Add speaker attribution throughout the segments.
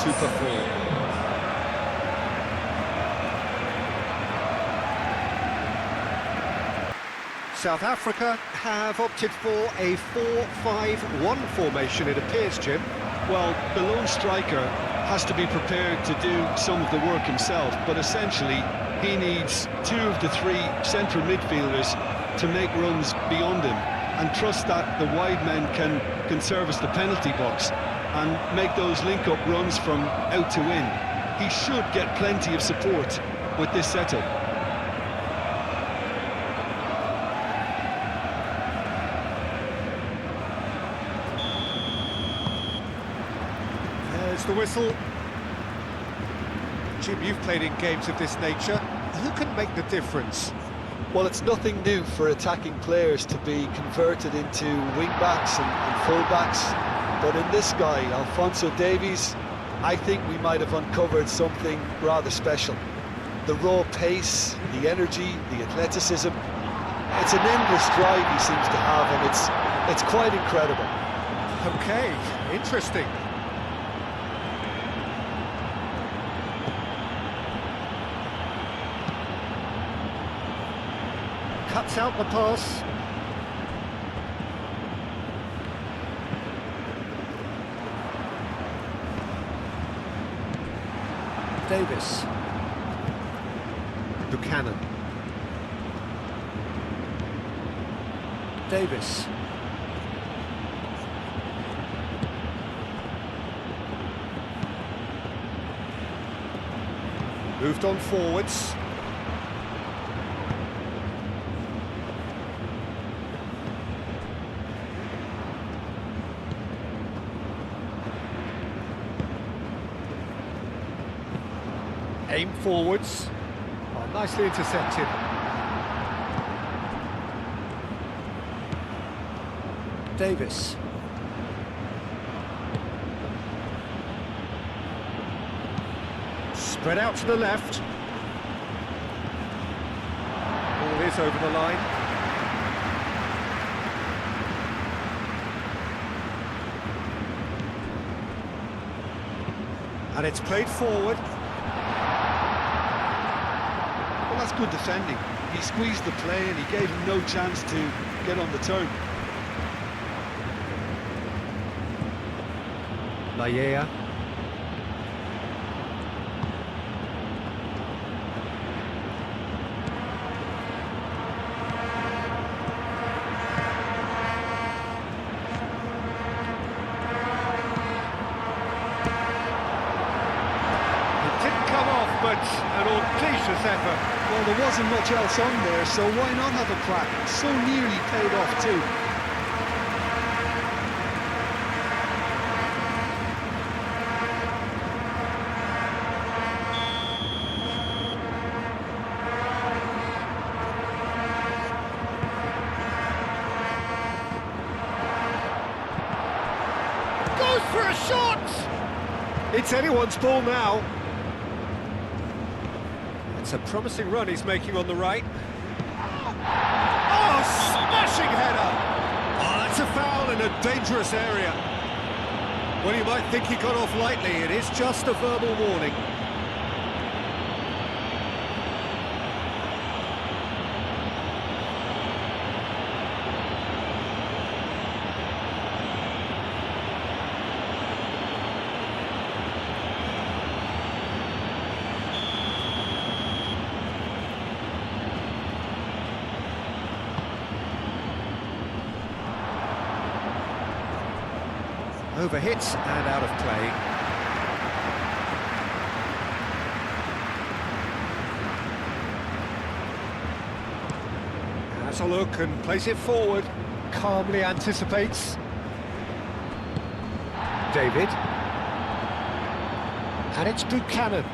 Speaker 1: super full.
Speaker 2: South Africa have opted for a 4-5-1 formation, it appears, Jim.
Speaker 1: Well, the lone striker has to be prepared to do some of the work himself, but essentially he needs two of the three central midfielders to make runs beyond him and trust that the wide men can service the penalty box and make those link-up runs from out to in. He should get plenty of support with this setup.
Speaker 2: There's the whistle. Jim, you've played in games of this nature. Who can make the difference?
Speaker 3: Well, it's nothing new for attacking players to be converted into wing-backs and full-backs, but in this guy, Alphonso Davies, I think we might have uncovered something rather special. The raw pace, the energy, the athleticism, it's an endless drive he seems to have, and it's quite incredible.
Speaker 2: Okay, interesting. Cuts out the pass. Davis. Buchanan. Davis. Moved on forwards. Aim forwards. Oh, nicely intercepted. Davis. Spread out to the left. Ball is over the line. And it's played forward.
Speaker 1: Well, that's good defending. He squeezed the play and he gave him no chance to get on the turn.
Speaker 2: Laya. But an audacious effort.
Speaker 1: Well, there wasn't much else on there, so why not have a crack? So nearly paid off too.
Speaker 2: Goes for a shot! It's anyone's ball now. It's a promising run he's making on the right. Oh, smashing header! Oh, that's a foul in a dangerous area. Well, you might think he got off lightly. It is just a verbal warning. Overhit and out of play. Has a look and plays it forward. Calmly anticipates. David. And it's Buchanan.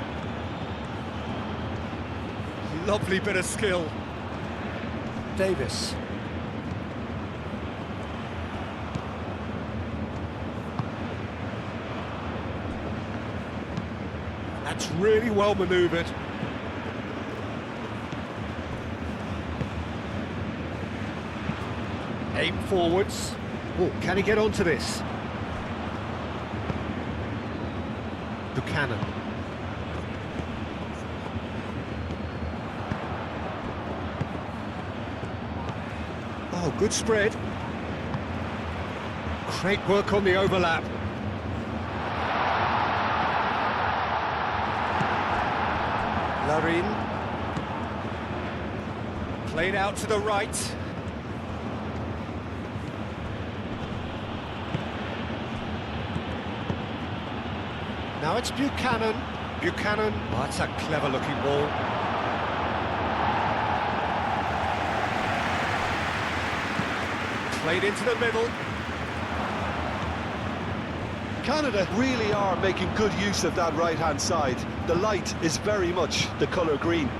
Speaker 2: Lovely bit of skill. Davis. That's really well manoeuvred. Aim forwards. Oh, can he get onto this? Buchanan. Oh, good spread. Great work on the overlap. Larin. Played out to the right. Now it's Buchanan. Buchanan. Oh, that's a clever-looking ball. Played into the middle.
Speaker 3: Canada really are making good use of that right-hand side. The light is very much the colour green.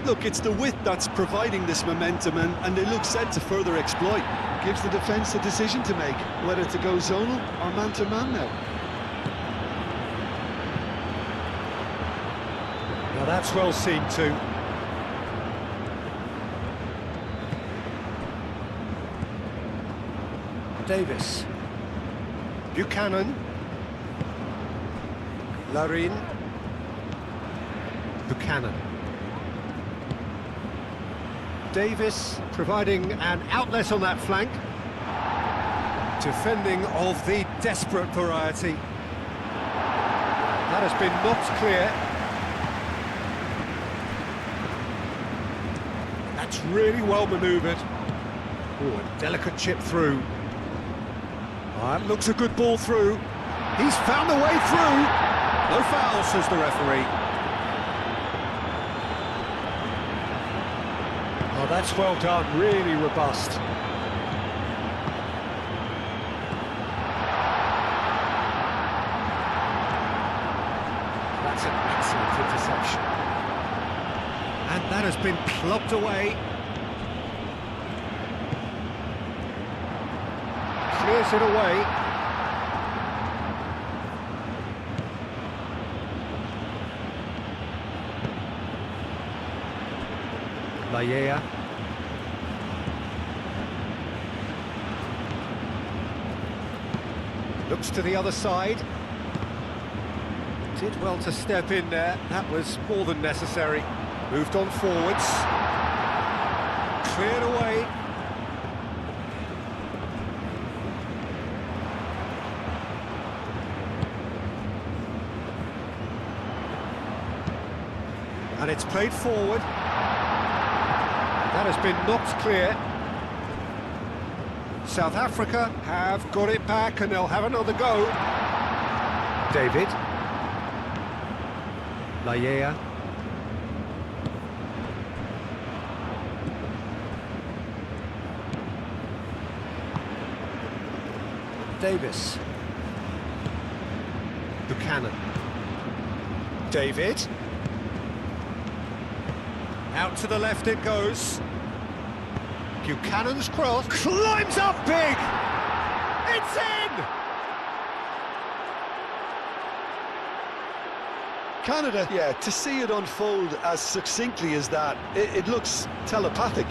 Speaker 3: Look, it's the width that's providing this momentum, and they look set to further exploit. Gives the defence a decision to make, whether to go zonal or man-to-man now.
Speaker 2: Now that's well seen too. Davis. Buchanan. Larin. Buchanan. Davis providing an outlet on that flank. Defending of the desperate variety. That has been knocked clear. That's really well manoeuvred. Oh, a delicate chip through. That looks a good ball through. He's found a way through. No foul, says the referee. Oh, that's well done, really robust. That's an excellent interception. And that has been clubbed away. Clears it away. Laya. Looks to the other side. Did well to step in there. That was more than necessary. Moved on forwards. Cleared away. And it's played forward. That has been knocked clear. South Africa have got it back and they'll have another go. David. Laya. Davis. Buchanan. David. Out to the left it goes. Buchanan's cross. Climbs up big! It's in!
Speaker 3: Canada, yeah, to see it unfold as succinctly as that, it looks telepathic.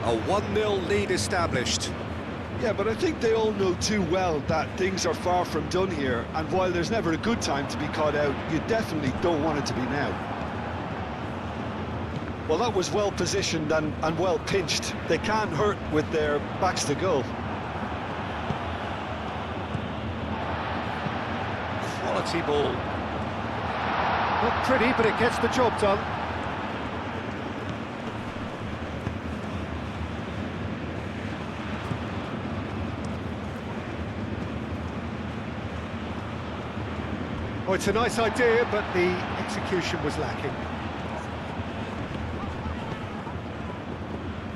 Speaker 2: A 1-0 lead established.
Speaker 3: Yeah, but I think they all know too well that things are far from done here, and while there's never a good time to be caught out, you definitely don't want it to be now. Well, that was well positioned and well pinched. They can't hurt with their backs to goal.
Speaker 2: Quality ball. Not pretty, but it gets the job done. Oh, it's a nice idea, but the execution was lacking.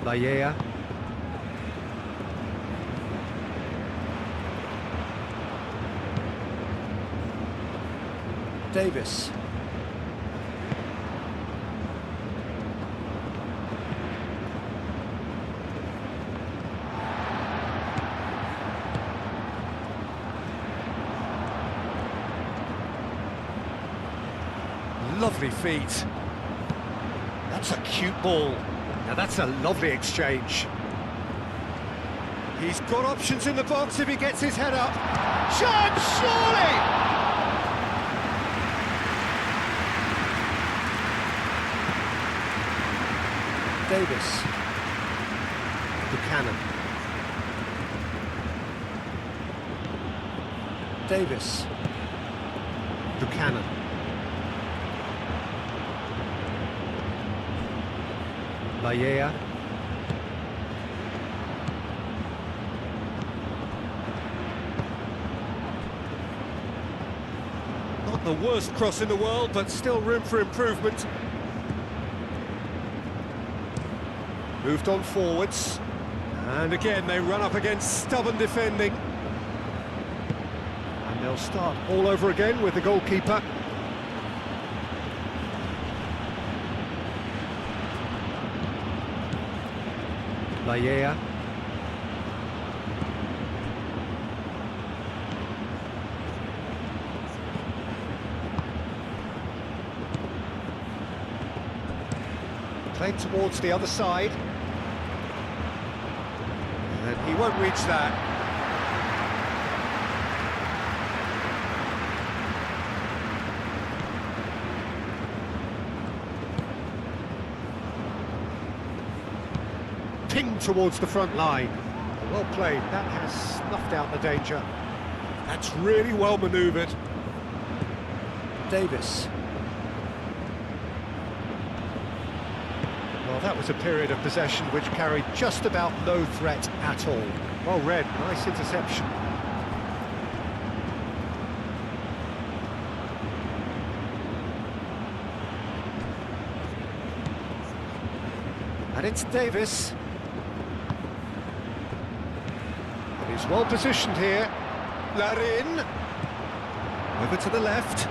Speaker 2: Laya. Davis. Lovely feet. That's a cute ball. Now that's a lovely exchange. He's got options in the box if he gets his head up. Shot, surely! Davis. Buchanan. Davis. Buchanan. Laia. Not the worst cross in the world, but still room for improvement. Moved on forwards. And again, they run up against stubborn defending. And they'll start all over again with the goalkeeper. Laia. Played towards the other side. And he won't reach that. Pinged towards the front line. Well played, that has snuffed out the danger. That's really well manoeuvred. Davis. Well, that was a period of possession which carried just about no threat at all. Well read, nice interception. And it's Davis. He's well positioned here. Larin. Over to the left.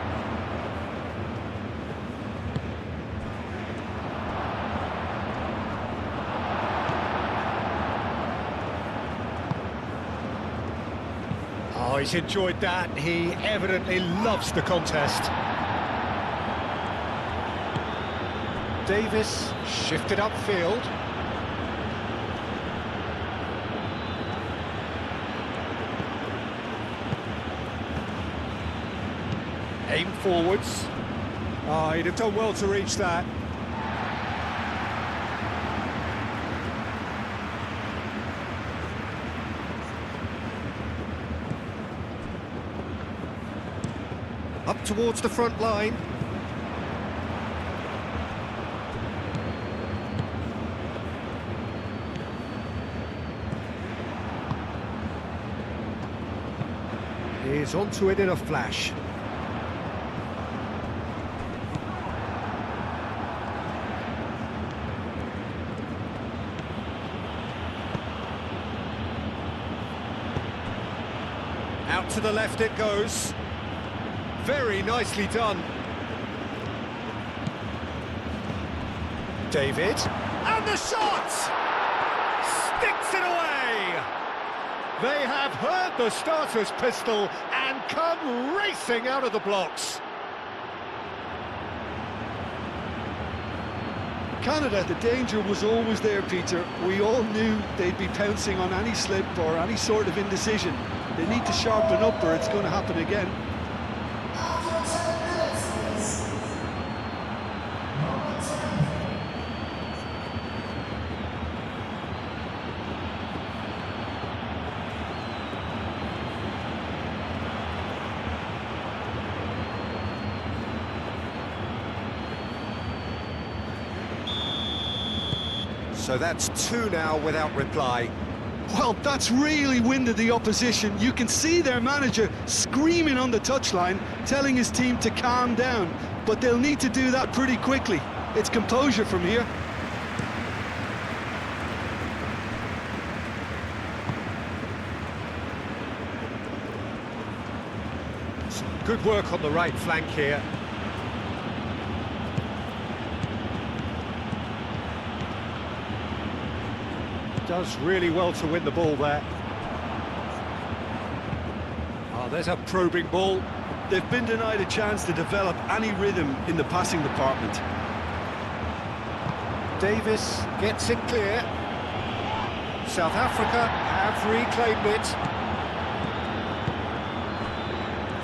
Speaker 2: Oh, he's enjoyed that. He evidently loves the contest. Davis shifted upfield. Aim forwards. Oh, he'd have done well to reach that. Up towards the front line. He's onto it in a flash. Out to the left it goes. Very nicely done. David. And the shot! Sticks it away! They have heard the starter's pistol and come racing out of the blocks.
Speaker 1: Canada, the danger was always there, Peter. We all knew they'd be pouncing on any slip or any sort of indecision. They need to sharpen up or it's going to happen again.
Speaker 2: So that's two now without reply.
Speaker 1: Well, that's really winded the opposition. You can see their manager screaming on the touchline, telling his team to calm down. But they'll need to do that pretty quickly. It's composure from here.
Speaker 2: Good work on the right flank here. Does really well to win the ball there. Oh, there's a probing ball.
Speaker 1: They've been denied a chance to develop any rhythm in the passing department.
Speaker 2: Davis gets it clear. South Africa have reclaimed it.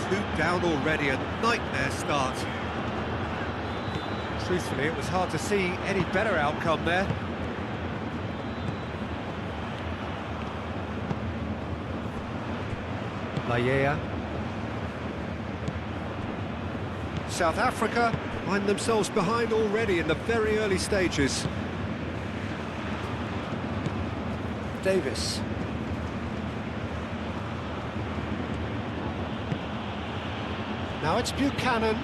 Speaker 2: 2 down already, a nightmare start. Truthfully, it was hard to see any better outcome there. Layea. South Africa find themselves behind already in the very early stages. Davis. Now it's Buchanan.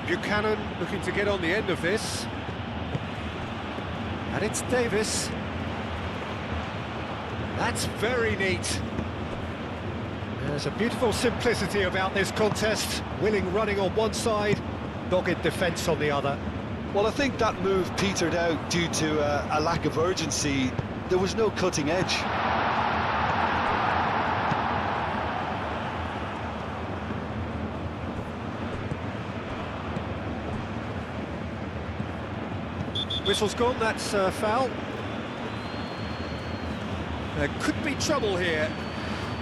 Speaker 2: Buchanan looking to get on the end of this. And it's Davis. That's very neat. There's a beautiful simplicity about this contest. Willing running on one side, dogged defence on the other.
Speaker 3: Well, I think that move petered out due to a lack of urgency. There was no cutting edge.
Speaker 2: Whistle's gone, that's foul. There could be trouble here,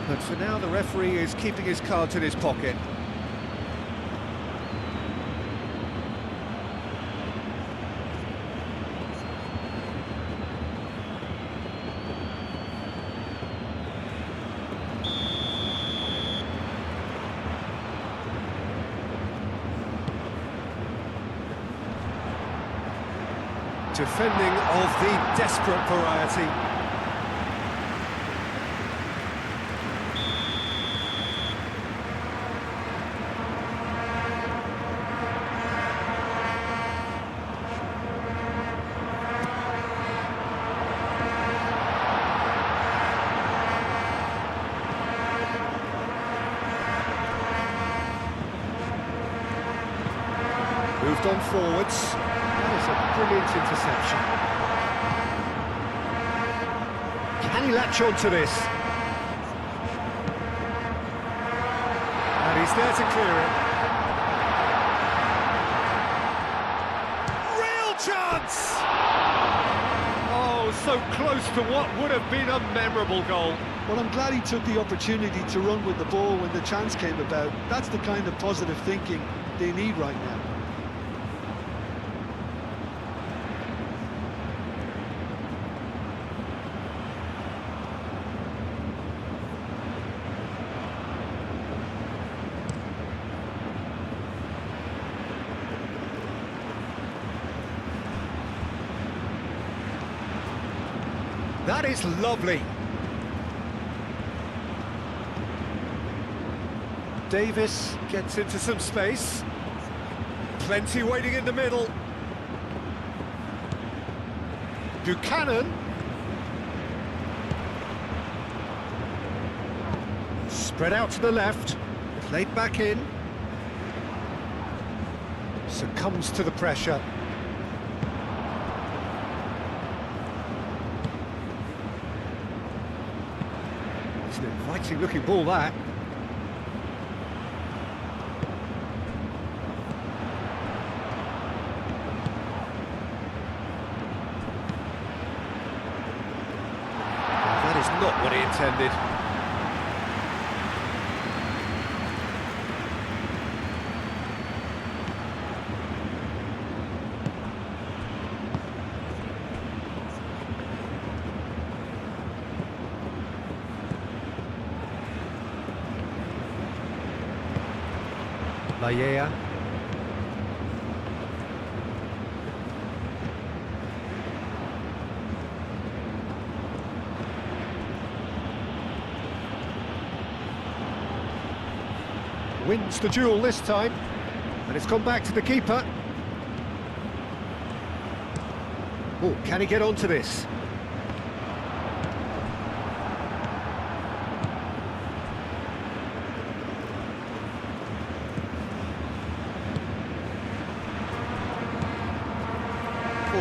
Speaker 2: but for now the referee is keeping his cards in his pocket. Defending of the desperate variety. Moved on forwards. That is a brilliant interception. Can he latch on to this? And he's there to clear it. Real chance! Oh, so close to what would have been a memorable goal.
Speaker 1: Well, I'm glad he took the opportunity to run with the ball when the chance came about. That's the kind of positive thinking they need right now.
Speaker 2: That is lovely. Davis gets into some space. Plenty waiting in the middle. Buchanan. Spread out to the left. Played back in. Succumbs to the pressure. It's an inviting looking ball, that. That is not what he intended. Layea. Wins the duel this time, and it's gone back to the keeper. Oh, can he get onto this?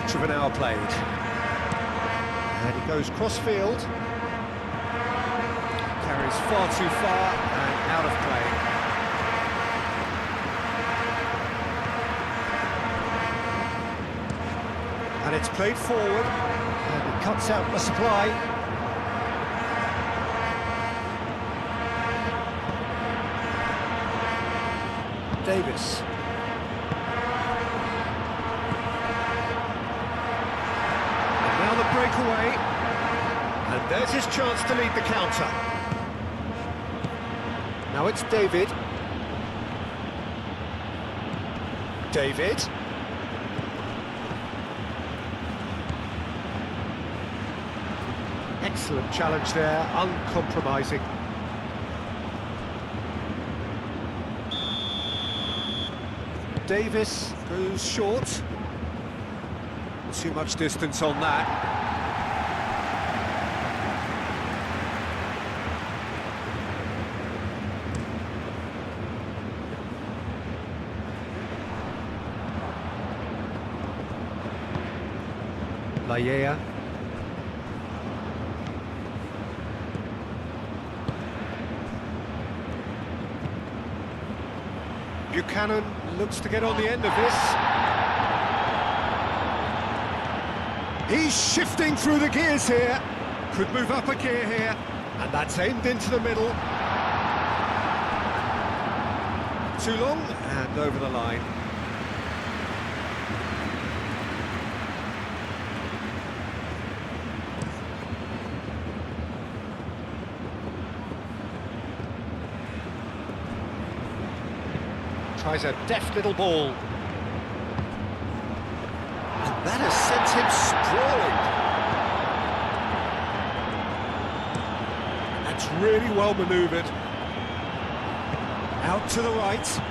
Speaker 2: quarter of an hour played. And he goes cross-field. Carries far too far and out of play. And it's played forward. And it cuts out the supply. Davis. And now the breakaway. And there's his chance to lead the counter. Now it's David. David. Excellent challenge there, uncompromising. Davis goes short. Too much distance on that. Laya. Buchanan looks to get on the end of this. He's shifting through the gears here. Could move up a gear here. And that's aimed into the middle. Too long and over the line. Tries a deft little ball. And that has sent him sprawling. That's really well manoeuvred. Out to the right.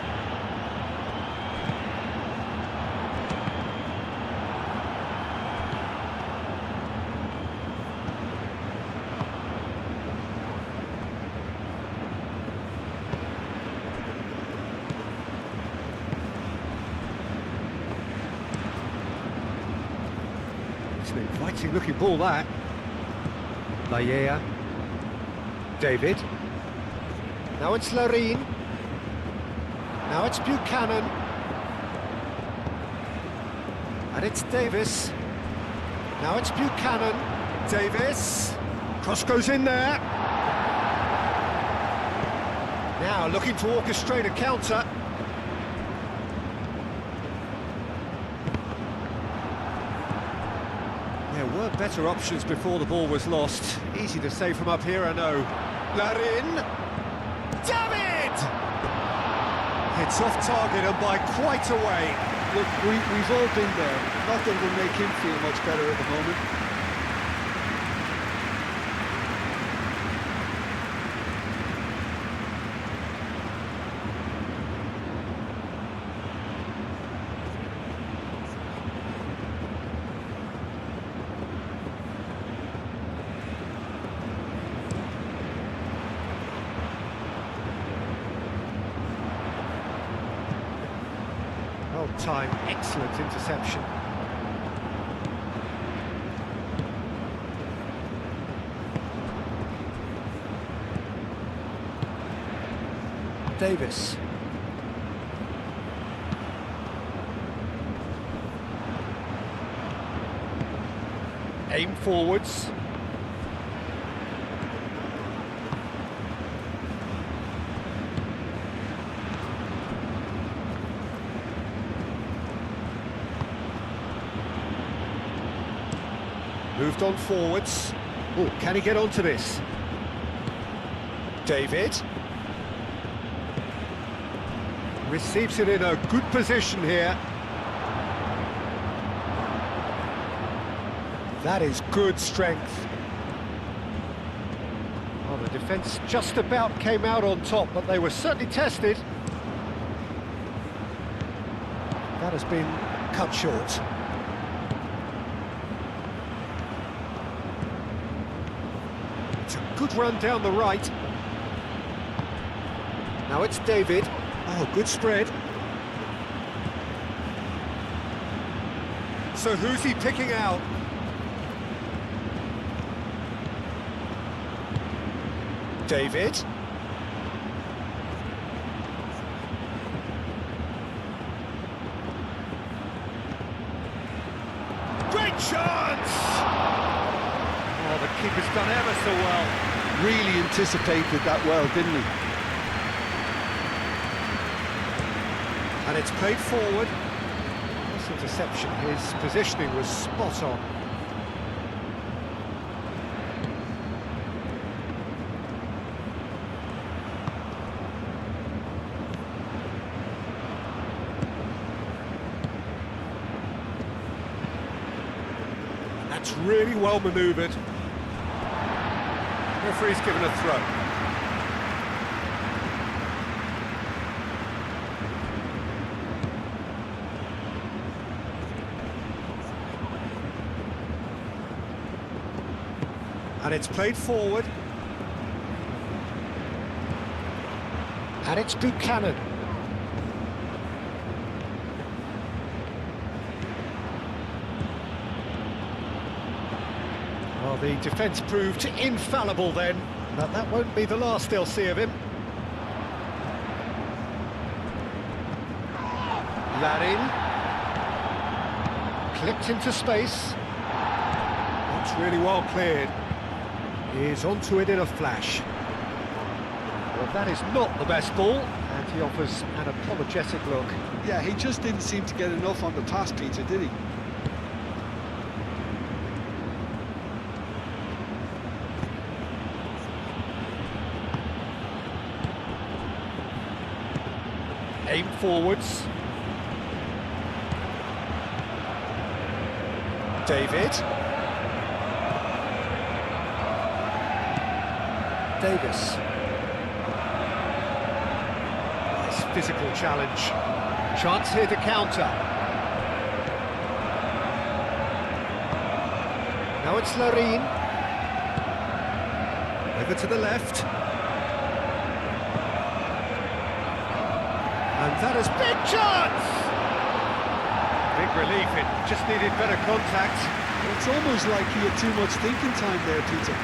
Speaker 2: An inviting looking ball that. Laya. David. Now it's Larine. Now it's Buchanan. And it's Davis. Now it's Buchanan. Davis. Cross goes in there. Now looking to orchestrate a counter. There were better options before the ball was lost. Easy to say from up here, I know. Larin! David! It's off target and by quite a way.
Speaker 3: Look, we've all been there. Nothing will make him feel much better at the moment.
Speaker 2: Well timed, excellent interception. Davis. Aim forwards. Moved on forwards. Oh, can he get onto this? David. Receives it in a good position here. That is good strength. Well, the defence just about came out on top, but they were certainly tested. That has been cut short. It's a good run down the right. Now it's David. Oh, good spread. So who's he picking out? David. Great chance! Oh, the keeper's done ever so well.
Speaker 1: Really anticipated that well, didn't he?
Speaker 2: And it's played forward. This interception, his positioning was spot on. That's really well manoeuvred. Referee's given a throw. And it's played forward. And it's Buchanan. Well, the defence proved infallible then, but that won't be the last they'll see of him. Larin. Clipped into space. That's really well cleared. He's onto it in a flash. Well, that is not the best ball, and he offers an apologetic look.
Speaker 1: Yeah, he just didn't seem to get enough on the pass, Peter, did he?
Speaker 2: Aim forwards. David. Davis. Nice physical challenge. Chance here to counter. Now it's Larin. Over to the left. And that is big chance! Big relief, it just needed better contact.
Speaker 1: It's almost like he had too much thinking time there, Peter.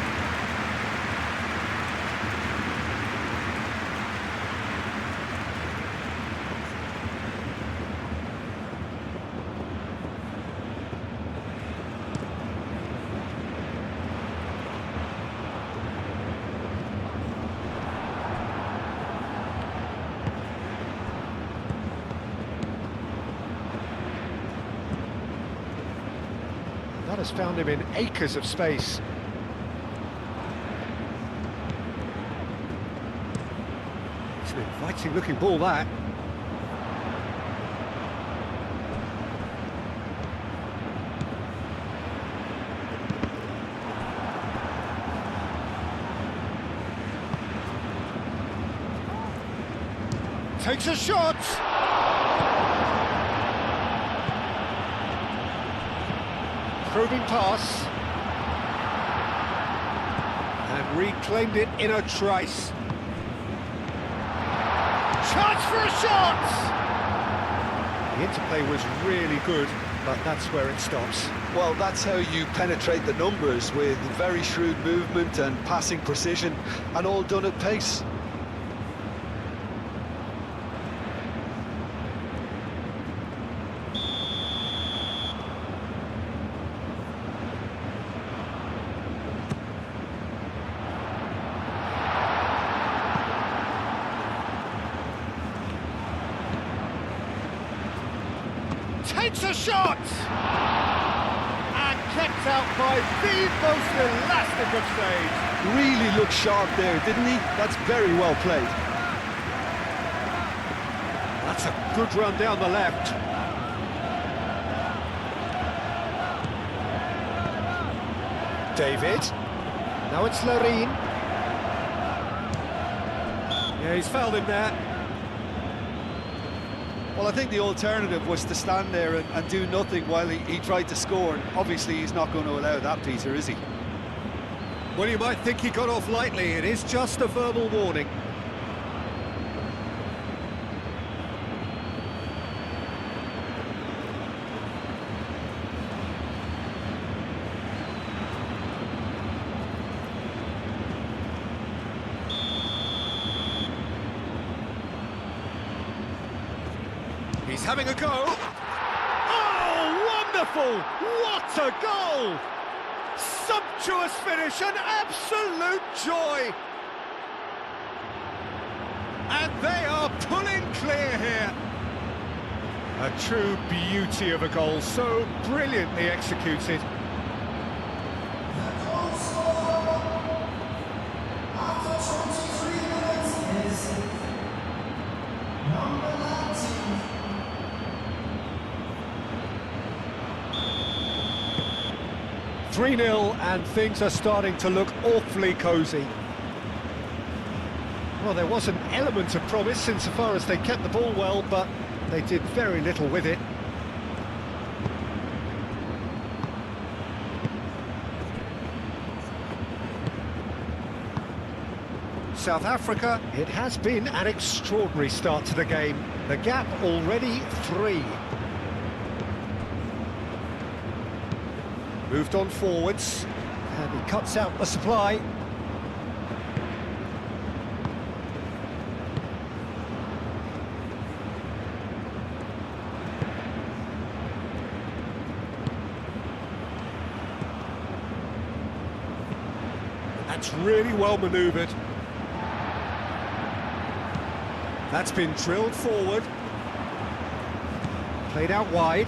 Speaker 2: That has found him in acres of space. It's an inviting looking ball, that. Takes a shot! Probing pass. And reclaimed it in a trice. Chance for a shot! The interplay was really good, but that's where it stops.
Speaker 3: Well, that's how you penetrate the numbers, with very shrewd movement and passing precision, and all done at pace.
Speaker 2: Takes a shot! And kept out by the most elastic of stage.
Speaker 1: Really looked sharp there, didn't he? That's very well played.
Speaker 2: That's a good run down the left. David. Now it's Larin. Yeah, he's fouled him there.
Speaker 1: Well, I think the alternative was to stand there and do nothing while he tried to score. And obviously, he's not going to allow that, Peter, is he?
Speaker 2: Well, you might think he got off lightly. It is just a verbal warning. having a go. Oh, wonderful! What a goal! Sumptuous finish, an absolute joy! And they are pulling clear here. A true beauty of a goal, so brilliantly executed.
Speaker 4: The goal scorer after 23 minutes is number 19.
Speaker 2: 3-0 and things are starting to look awfully cosy. Well, there was an element of promise insofar as they kept the ball well, but they did very little with it. South Africa, it has been an extraordinary start to the game. The gap already 3. Moved on forwards, and he cuts out the supply. That's really well manoeuvred. That's been drilled forward. Played out wide.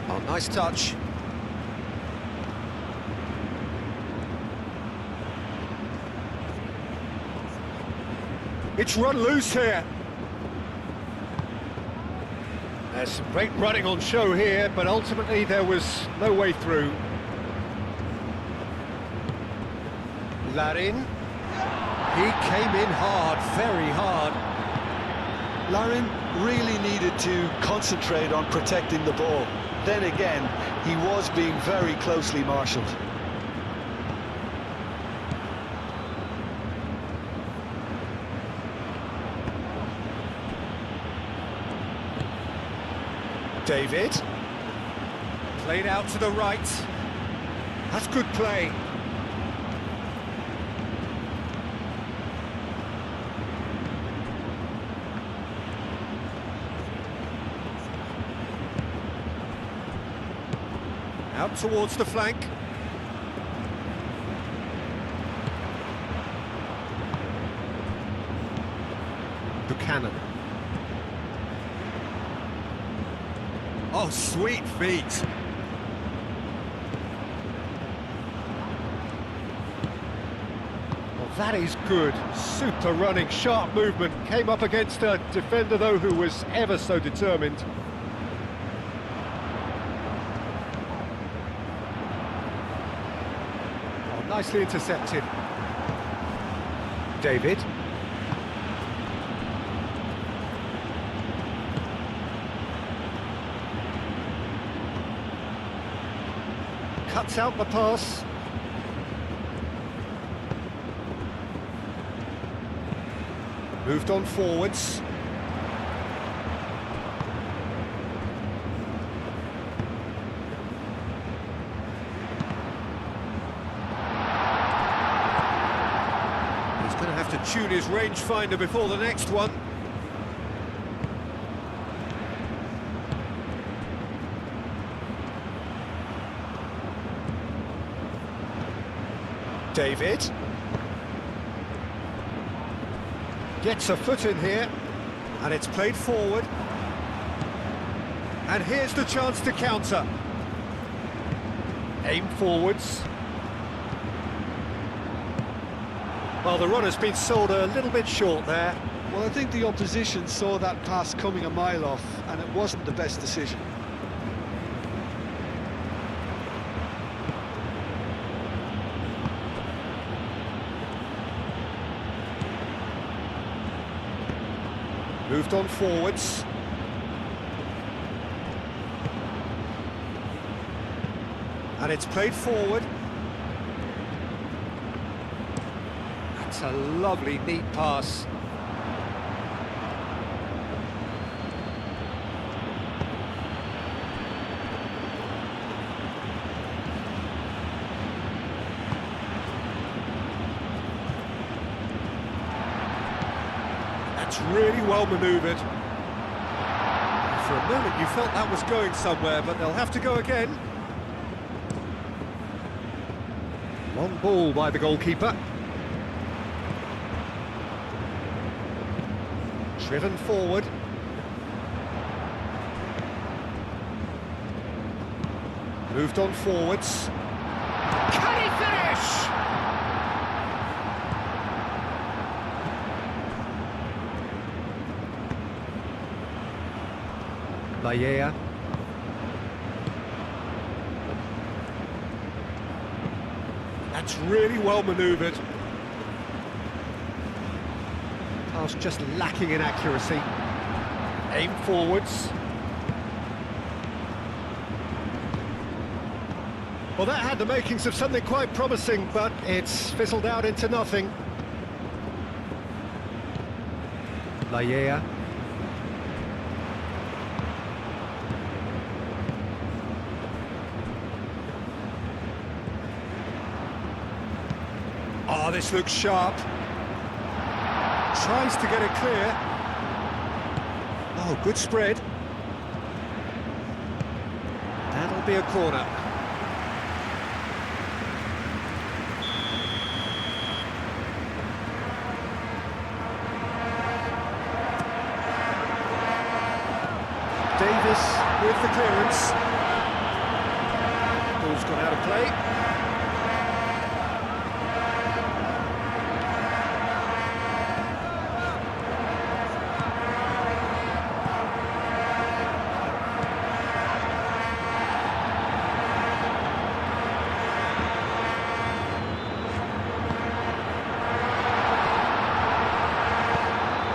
Speaker 2: Oh, nice touch. It's run loose here. There's some great running on show here, but ultimately there was no way through. Larin. He came in hard, very hard.
Speaker 3: Larin really needed to concentrate on protecting the ball. Then again, he was being very closely marshalled.
Speaker 2: David. Played out to the right. That's good play. Out towards the flank. Buchanan. Oh, sweet feet. Well, that is good. Super running, sharp movement. Came up against a defender, though, who was ever so determined. Nicely intercepted. David. Cuts out the pass. Moved on forwards. To tune his rangefinder before the next one. David. Gets a foot in here, and it's played forward. And here's the chance to counter. Aim forwards. Well, the run has been sold a little bit short there.
Speaker 3: Well, I think the opposition saw that pass coming a mile off, and it wasn't the best decision.
Speaker 2: Moved on forwards. And it's played forward. That's a lovely, neat pass. That's really well manoeuvred. For a moment you felt that was going somewhere, but they'll have to go again. Long ball by the goalkeeper. Driven forward. Moved on forwards. Can he finish? Laia. That's really well manoeuvred. Pass just lacking in accuracy. Aim forwards. Well, that had the makings of something quite promising, but it's fizzled out into nothing. Laia. Oh, this looks sharp. Tries to get it clear. Oh, good spread. That'll be a corner. Davis with the clearance. Ball's gone out of play.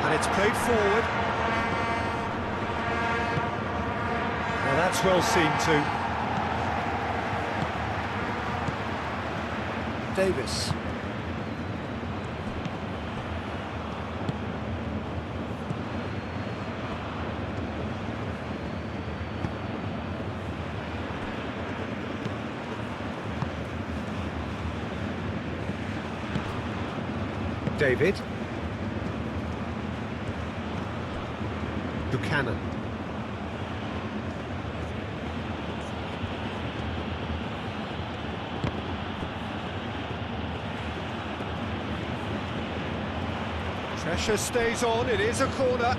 Speaker 2: And it's played forward. Well, that's well seen too. Davis. David. Buchanan. Pressure stays on, it is a corner.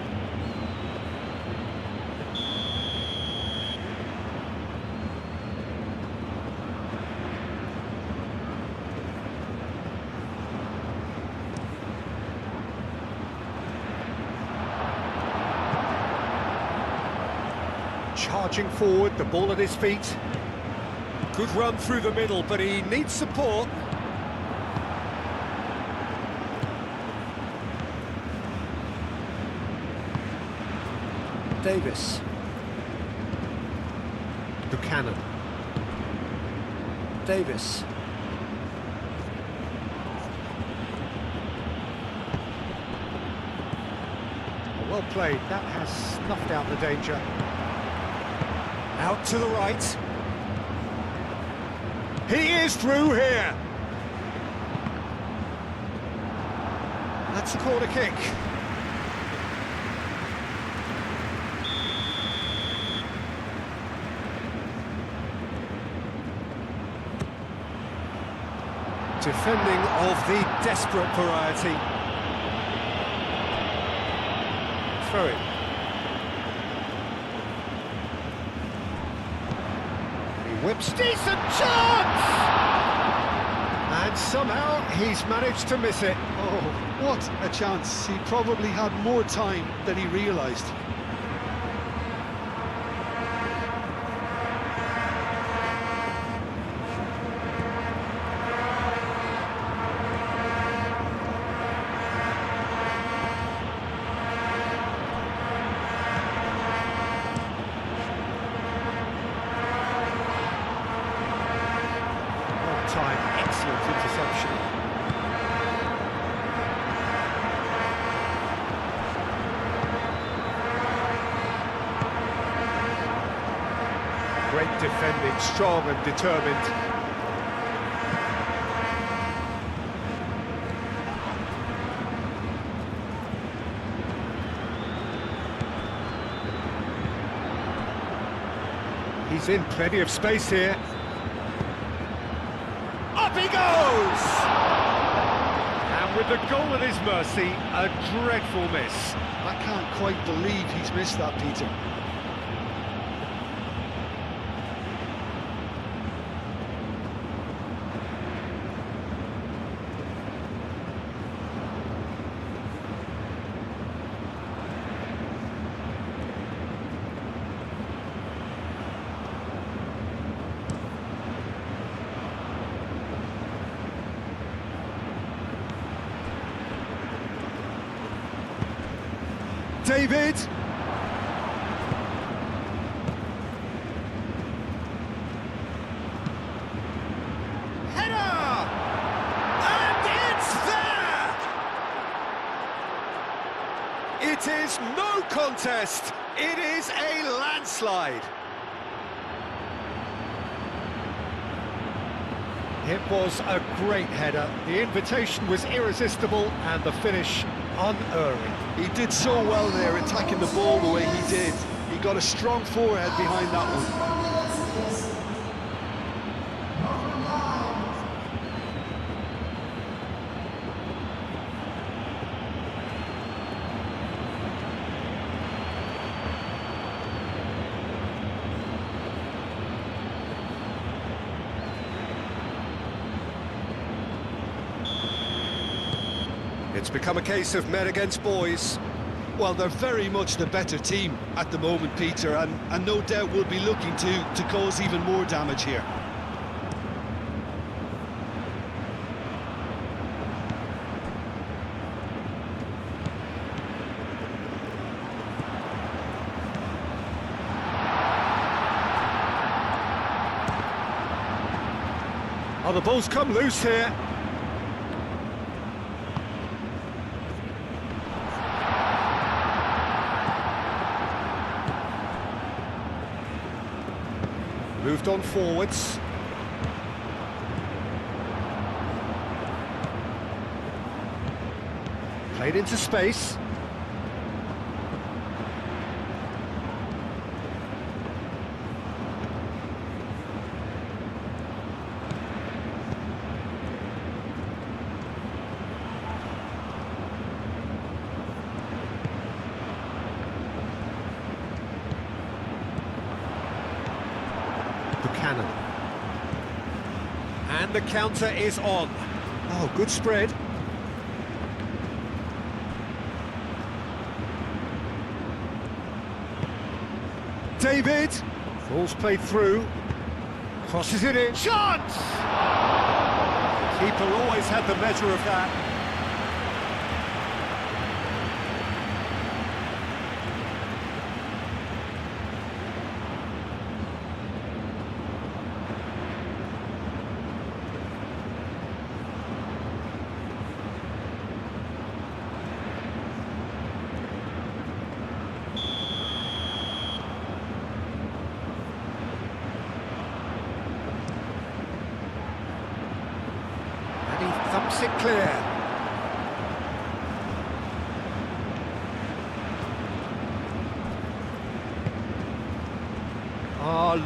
Speaker 2: Charging forward, the ball at his feet. Good run through the middle, but he needs support. Davis. Buchanan. Davis. Well played, that has snuffed out the danger. Out to the right. He is through here. That's a corner kick. Defending of the desperate variety. Throw it. He whips. Decent chance! And somehow he's managed to miss it.
Speaker 1: Oh, what a chance. He probably had more time than he realised.
Speaker 2: Time, excellent interception. Great defending, strong and determined. He's in plenty of space here. Up he goes! And with the goal at his mercy, a dreadful miss.
Speaker 3: I can't quite believe he's missed that, Peter.
Speaker 2: David! Header! And it's there! It is no contest. It is a landslide. It was a great header. The invitation was irresistible and the finish unerring.
Speaker 3: He did so well there, attacking the ball the way he did. He got a strong forehead behind that one.
Speaker 2: It's become a case of men against boys.
Speaker 3: Well, they're very much the better team at the moment, Peter, and no doubt will be looking to cause even more damage here.
Speaker 2: Oh, the ball's come loose here. Moved on forwards. Played into space. Buchanan. And the counter is on. Oh, good spread. David. Ball's played through. Crosses it in. Shot! Keeper always had the measure of that. Thumps it clear.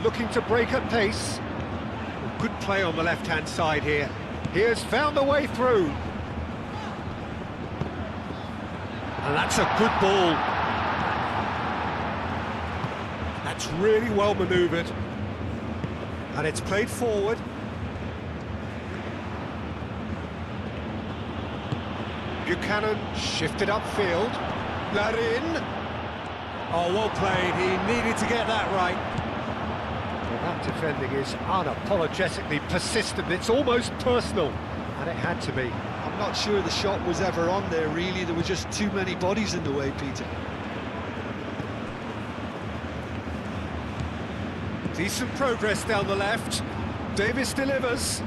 Speaker 2: Looking to break at pace. Good play on the left-hand side here. He has found a way through. And that's a good ball. That's really well manoeuvred. And it's played forward. Buchanan shifted upfield. Larin. Oh, well played. He needed to get that right. Well, that defending is unapologetically persistent. It's almost personal. And it had to be.
Speaker 3: I'm not sure the shot was ever on there, really. There were just too many bodies in the way, Peter.
Speaker 2: Decent progress down the left. Davis delivers.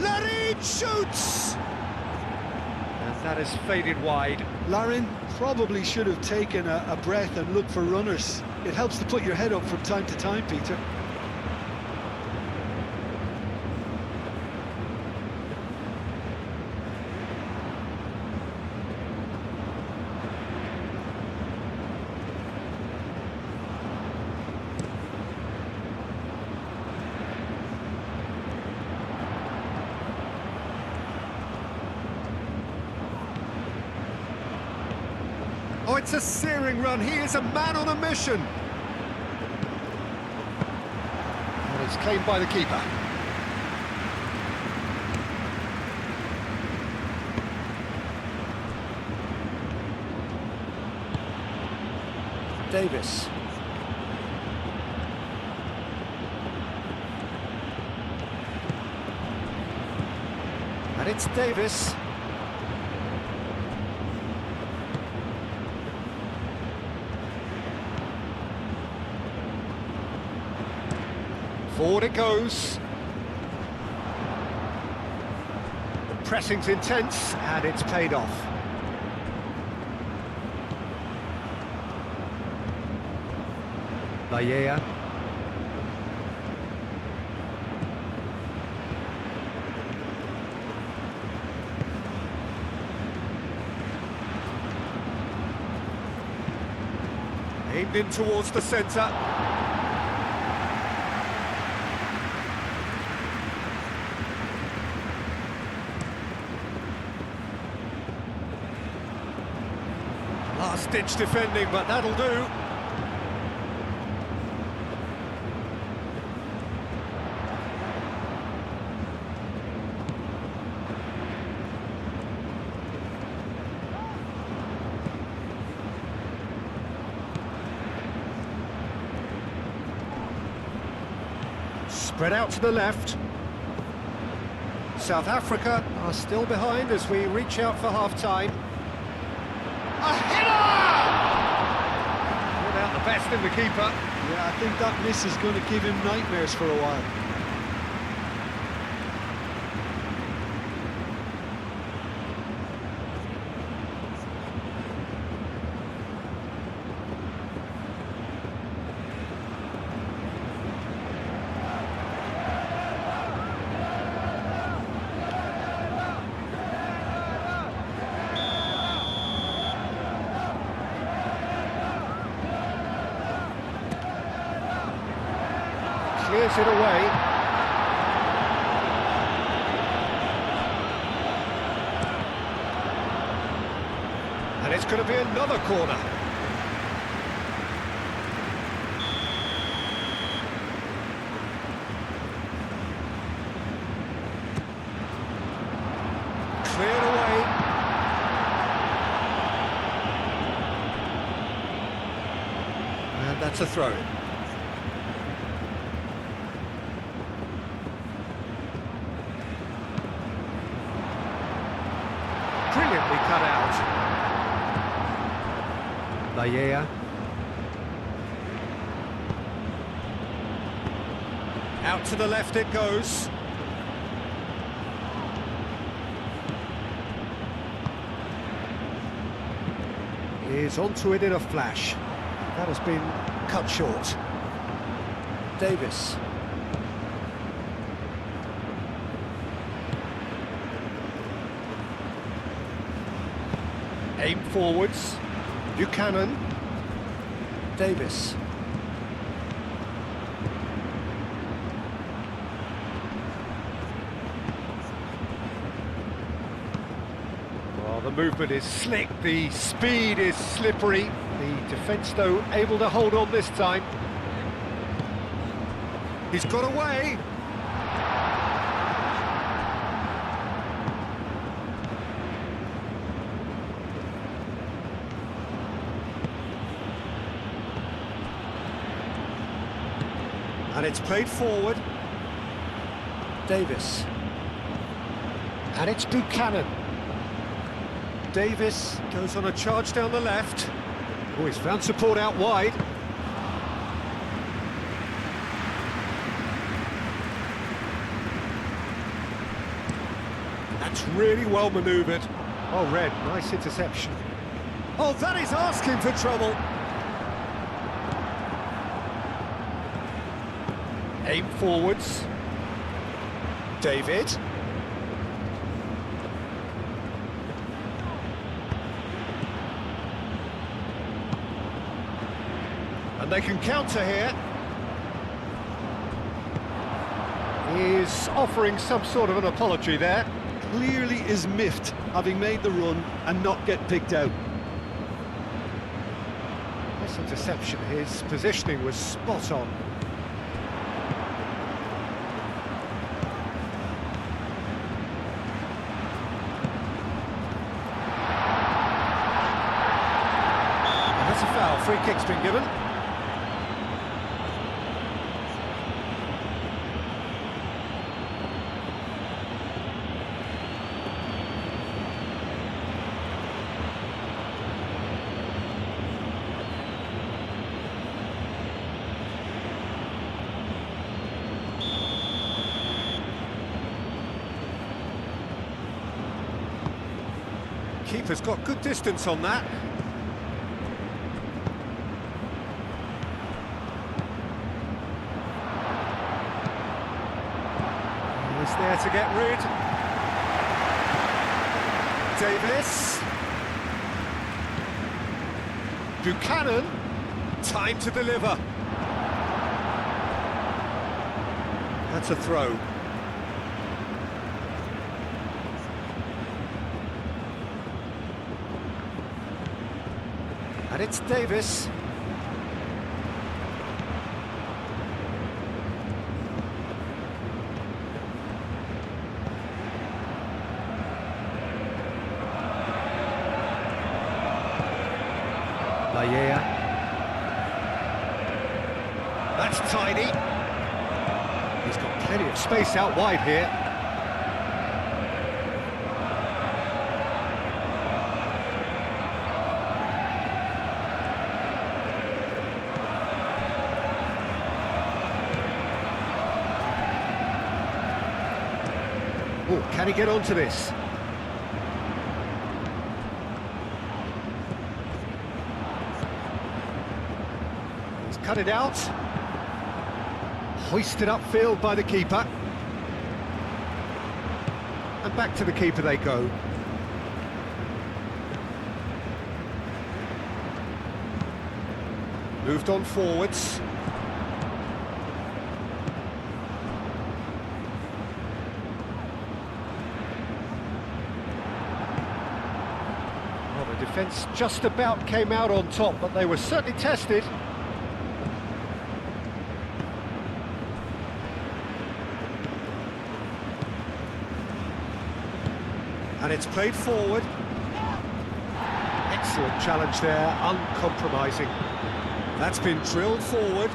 Speaker 2: Larin shoots! And that has faded wide.
Speaker 3: Larin probably should have taken a breath and looked for runners. It helps to put your head up from time to time, Peter.
Speaker 2: That's a searing run. He is a man on a mission. And it's claimed by the keeper. Davis. And it's Davis. Forward it goes. The pressing's intense, and it's paid off. Vallea. Aimed in towards the centre. Last-ditch defending, but that'll do. Spread out to the left. South Africa are still behind as we reach out for half-time. A header! Without the best in the keeper.
Speaker 3: Yeah, I think that miss is going to give him nightmares for a while.
Speaker 2: Clears it away. And it's going to be another corner. Cleared away. And that's a throw-in. Brilliantly cut out. Vallea. Out to the left it goes. Is onto it in a flash. That has been cut short. Davis. Aim forwards. Buchanan. Davis. Well, the movement is slick, the speed is slippery. The defence, though, able to hold on this time. He's got away. And it's played forward. Davis. And it's Buchanan. Davis goes on a charge down the left. Oh, he's found support out wide. That's really well manoeuvred. Oh, Red, nice interception. Oh, that is asking for trouble. Aim forwards. David. And they can counter here. He's offering some sort of an apology there.
Speaker 1: Clearly is miffed, having made the run and not get picked out.
Speaker 2: interception. His positioning was spot on. And that's a foul. Free kick's been given. Keeper's got good distance on that. He's there to get rid. Davis. Buchanan. Time to deliver. That's a throw. And it's Davis. Laia. That's tidy. He's got plenty of space out wide here. Oh, can he get onto this? He's cut it out. Hoisted upfield by the keeper. And back to the keeper they go. Moved on forwards. The defence just about came out on top, but they were certainly tested. And it's played forward. Excellent challenge there, uncompromising. That's been drilled forward.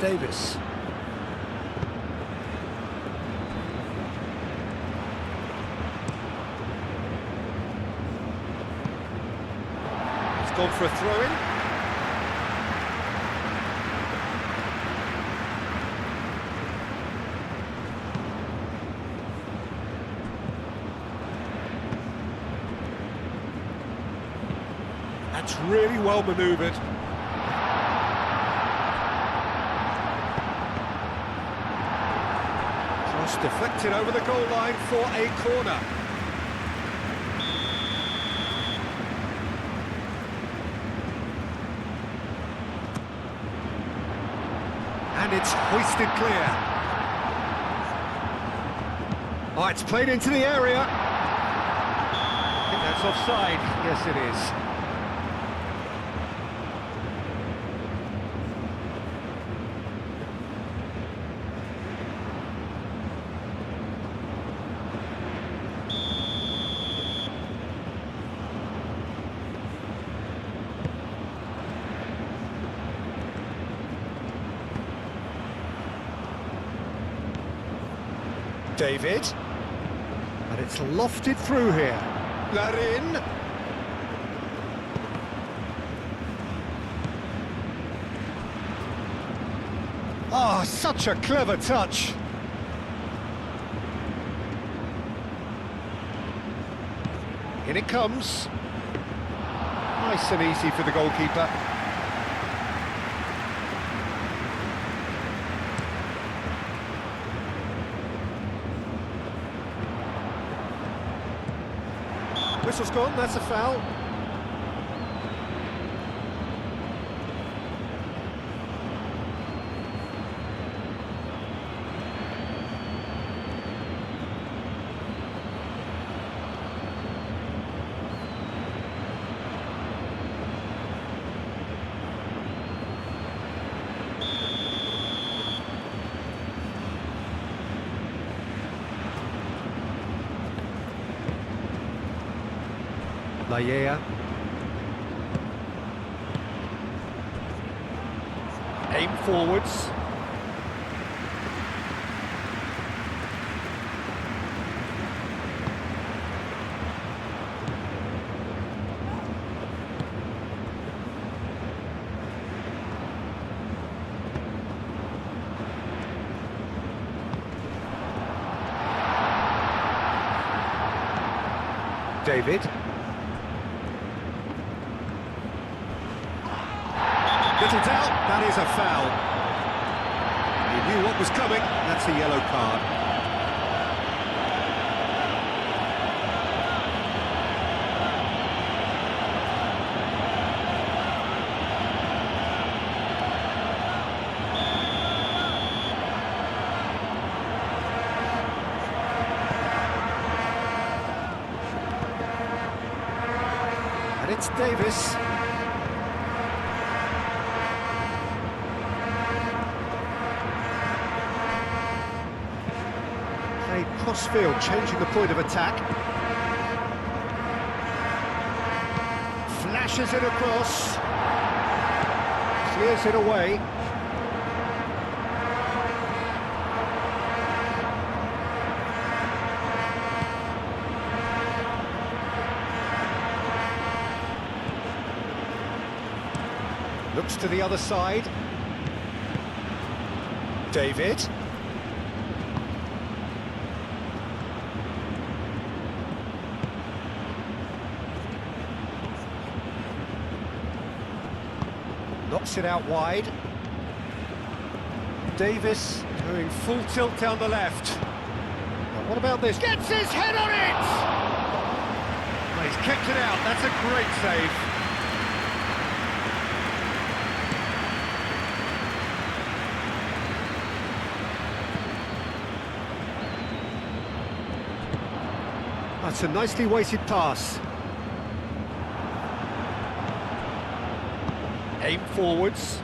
Speaker 2: Davis. Gone for a throw-in. That's really well manoeuvred. Cross deflected over the goal line for a corner. And it's hoisted clear. Oh, it's played into the area. I think that's offside. Yes, it is. David, and it's lofted through here. Larin. Oh, such a clever touch. In it comes. Nice and easy for the goalkeeper. Whistle's gone, that's a foul. Laya. Aim forwards. David. Little doubt, that is a foul. He knew what was coming, that's a yellow card. And it's Davis. Crossfield changing the point of attack. Flashes it across. Clears it away. Looks to the other side. David. Knocks it out wide. Davis going full tilt down the left. Now what about this? Gets his head on it! Well, he's kept it out. That's a great save. That's a nicely weighted pass. Aim forwards.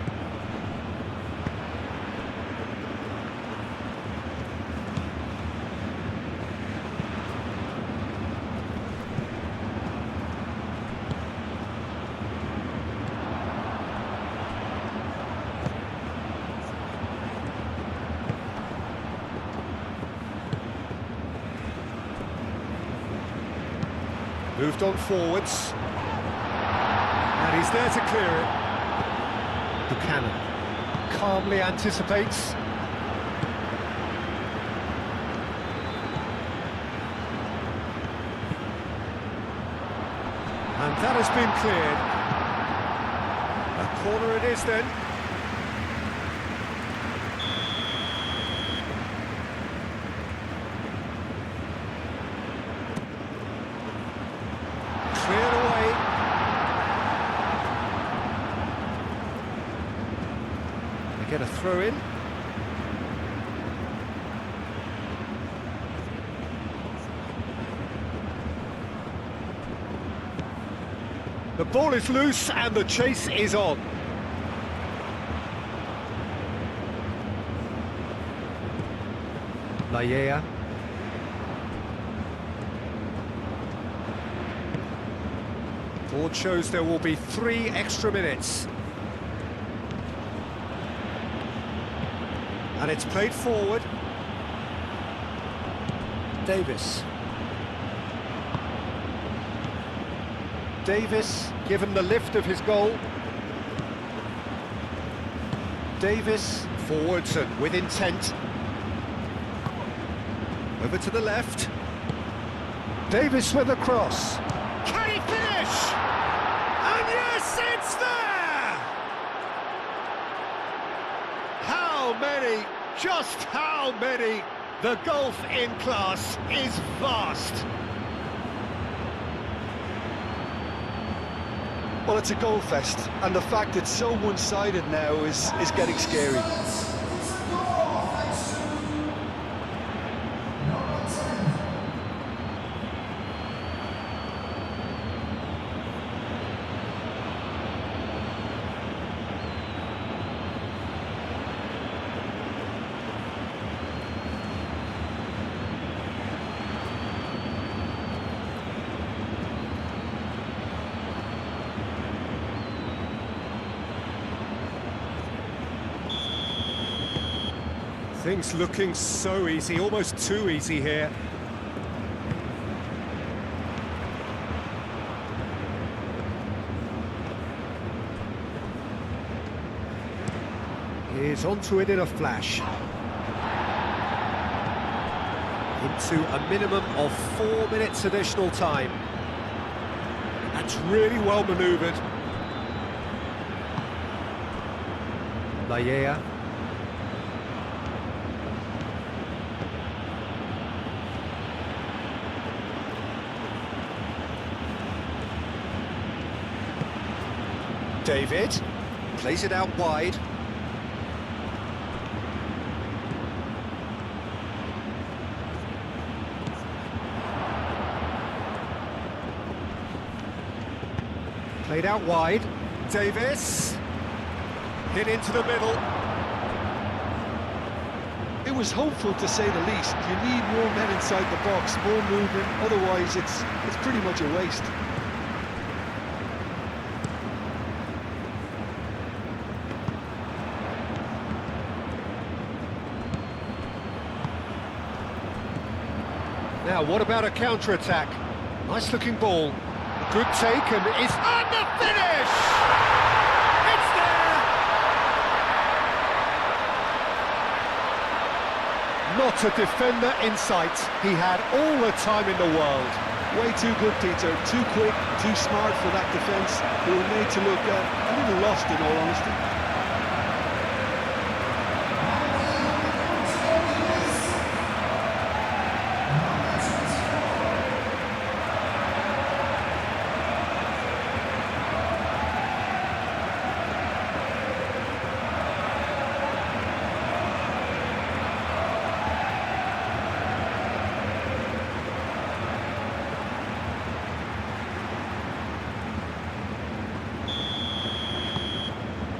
Speaker 2: Moved on forwards. And he's there to clear it. Buchanan calmly anticipates. And that has been cleared. A corner it is then. Cleared away. Get a throw in. The ball is loose and the chase is on. Laya. Board shows there will be 3 extra minutes. And it's played forward. Davis. Davis given the lift of his goal. Davis forwards and with intent. Over to the left. Davis with a cross. Can he finish? And yes, it's there! How many? Just how many? The gulf in class is vast.
Speaker 3: Well, it's a goal fest, and the fact it's so one-sided now is getting scary.
Speaker 2: Things looking so easy, almost too easy here. He's onto it in a flash. Into a minimum of 4 minutes additional time. That's really well manoeuvred. Laya. David plays it out wide. Played out wide. Davis. Hit into the middle.
Speaker 3: It was hopeful, to say the least. You need more men inside the box, more movement, otherwise it's pretty much a waste.
Speaker 2: Now, what about a counter-attack? Nice-looking ball. Good take, and it's on the finish! It's there! Not a defender in sight. He had all the time in the world.
Speaker 3: Way too good, Peter. Too quick, too smart for that defence. They were made to look a little lost, in all honesty.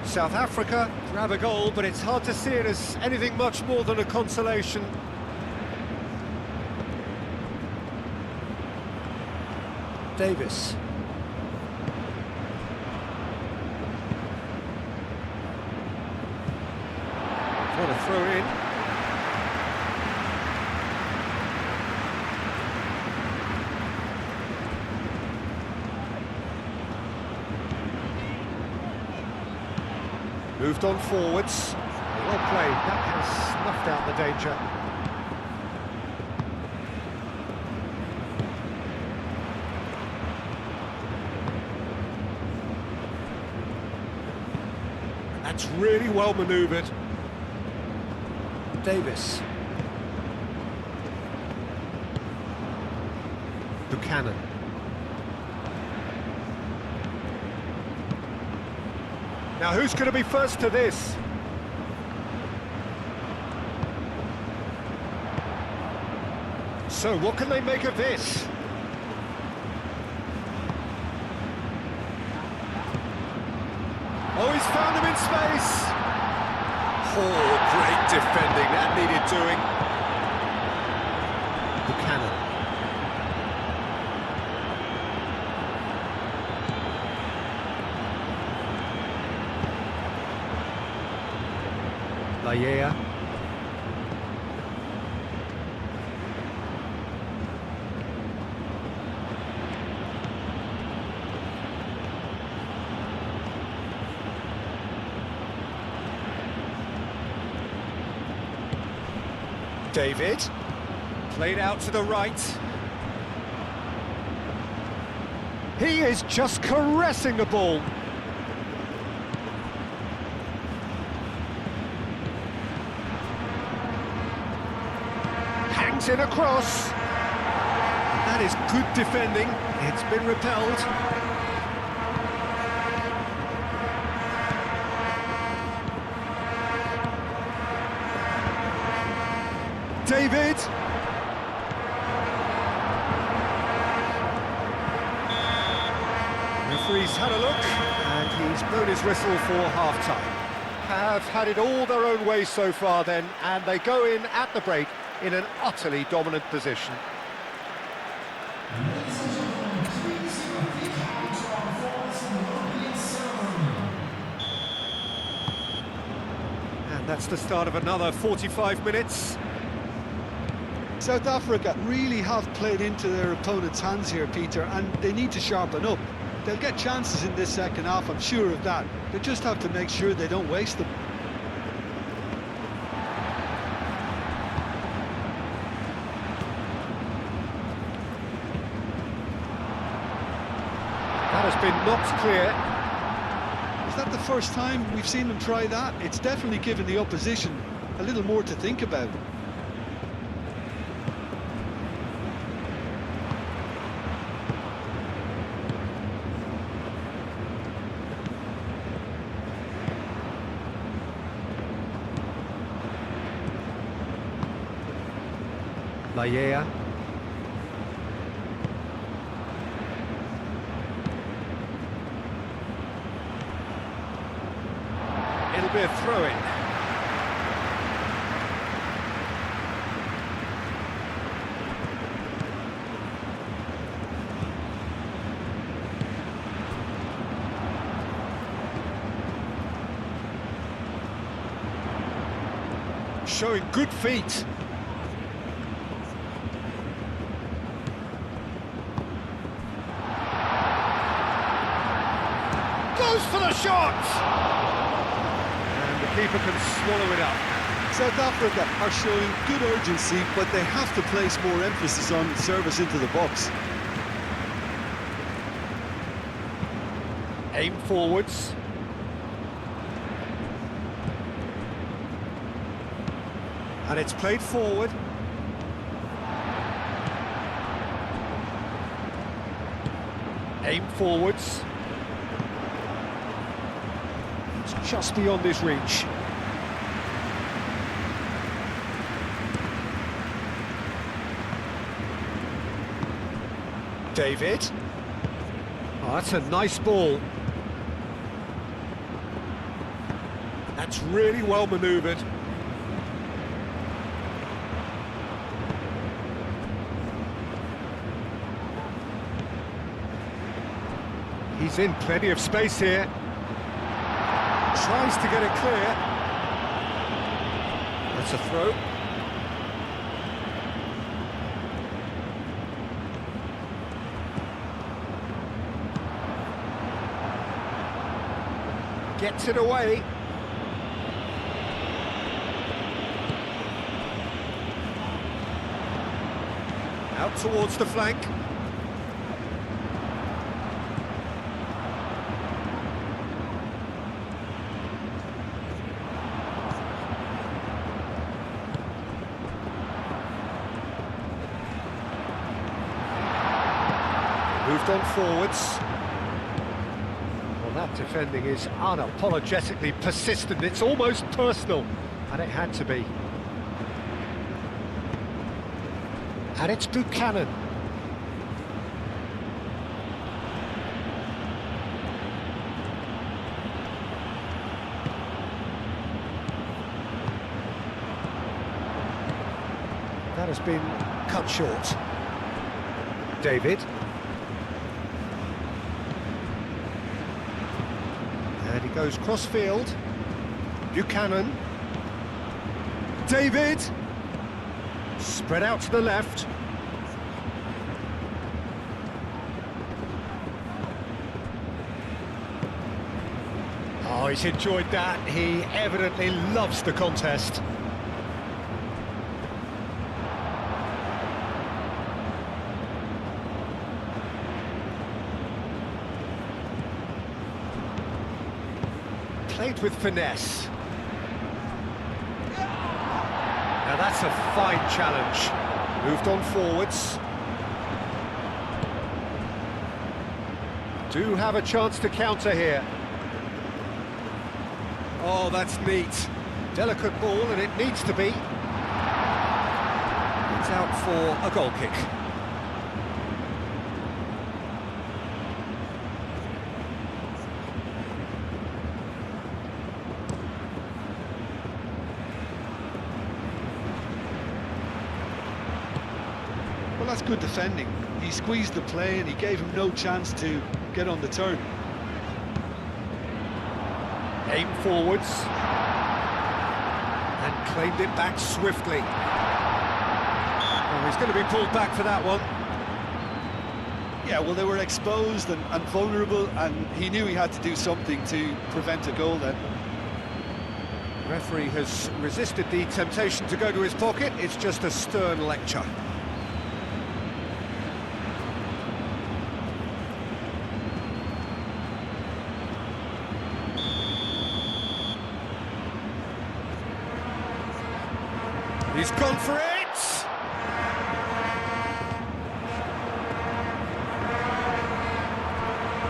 Speaker 2: South Africa grab a goal, but it's hard to see it as anything much more than a consolation. Davis. What a throw in. Moved on forwards. Well played. That has snuffed out the danger. That's really well manoeuvred. Davis. Buchanan. Now, who's going to be first to this? So, what can they make of this? Oh, he's found him in space! Oh, great defending, that needed doing. Buchanan. Laya. David. Played out to the right. He is just caressing the ball. Hangs in across. That is good defending. It's been repelled. David. Referee's had a look, and he's blown his whistle for half-time. Have had it all their own way so far then, and they go in at the break in an utterly dominant position.
Speaker 4: Ladies and gentlemen, please repeat to our performance in the opening ceremony.
Speaker 2: And That's the start of another 45 minutes.
Speaker 3: South Africa really have played into their opponent's hands here, Peter, and they need to sharpen up. They'll get chances in this second half, I'm sure of that. They just have to make sure they don't waste them.
Speaker 2: That has been knocked clear.
Speaker 3: Is that the first time we've seen them try that? It's definitely given the opposition a little more to think about.
Speaker 2: Layea. It'll be a throw-in. Showing good feet. Goes for the shot! And the keeper can swallow it up.
Speaker 3: South Africa are showing good urgency, but they have to place more emphasis on service into the box.
Speaker 2: Aim forwards. And it's played forward. Aim forwards. It's just beyond his reach. David. Oh, that's a nice ball. That's really well manoeuvred. He's in plenty of space here. Tries to get it clear. That's a throw. Gets it away. Out towards the flank. Moved on forwards. Well, that defending is unapologetically persistent. It's almost personal, and it had to be. And it's Buchanan. That has been cut short. David. And he goes cross-field. Buchanan. David! Spread out to the left. Oh, he's enjoyed that. He evidently loves the contest. Played with finesse. Now that's a fine challenge. Moved on forwards. Do have a chance to counter here. Oh, that's neat. Delicate ball, and it needs to be. It's out for a goal kick.
Speaker 3: Well, that's good defending. He squeezed the play and he gave him no chance to get on the turn.
Speaker 2: Aim forwards. claimed it back swiftly. Oh, he's going to be pulled back for that one.
Speaker 3: Yeah, well, they were exposed and vulnerable, and he knew he had to do something to prevent a goal then.
Speaker 2: The referee has resisted the temptation to go to his pocket. It's just a stern lecture. He's gone for it!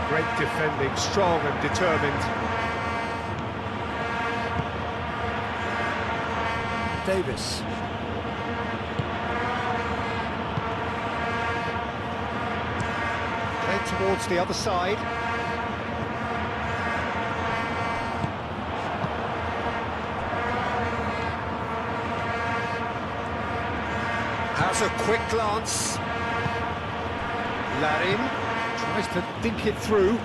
Speaker 2: Great defending, strong and determined. Davis. Played towards the other side. Has a quick glance. Larin tries to think it through.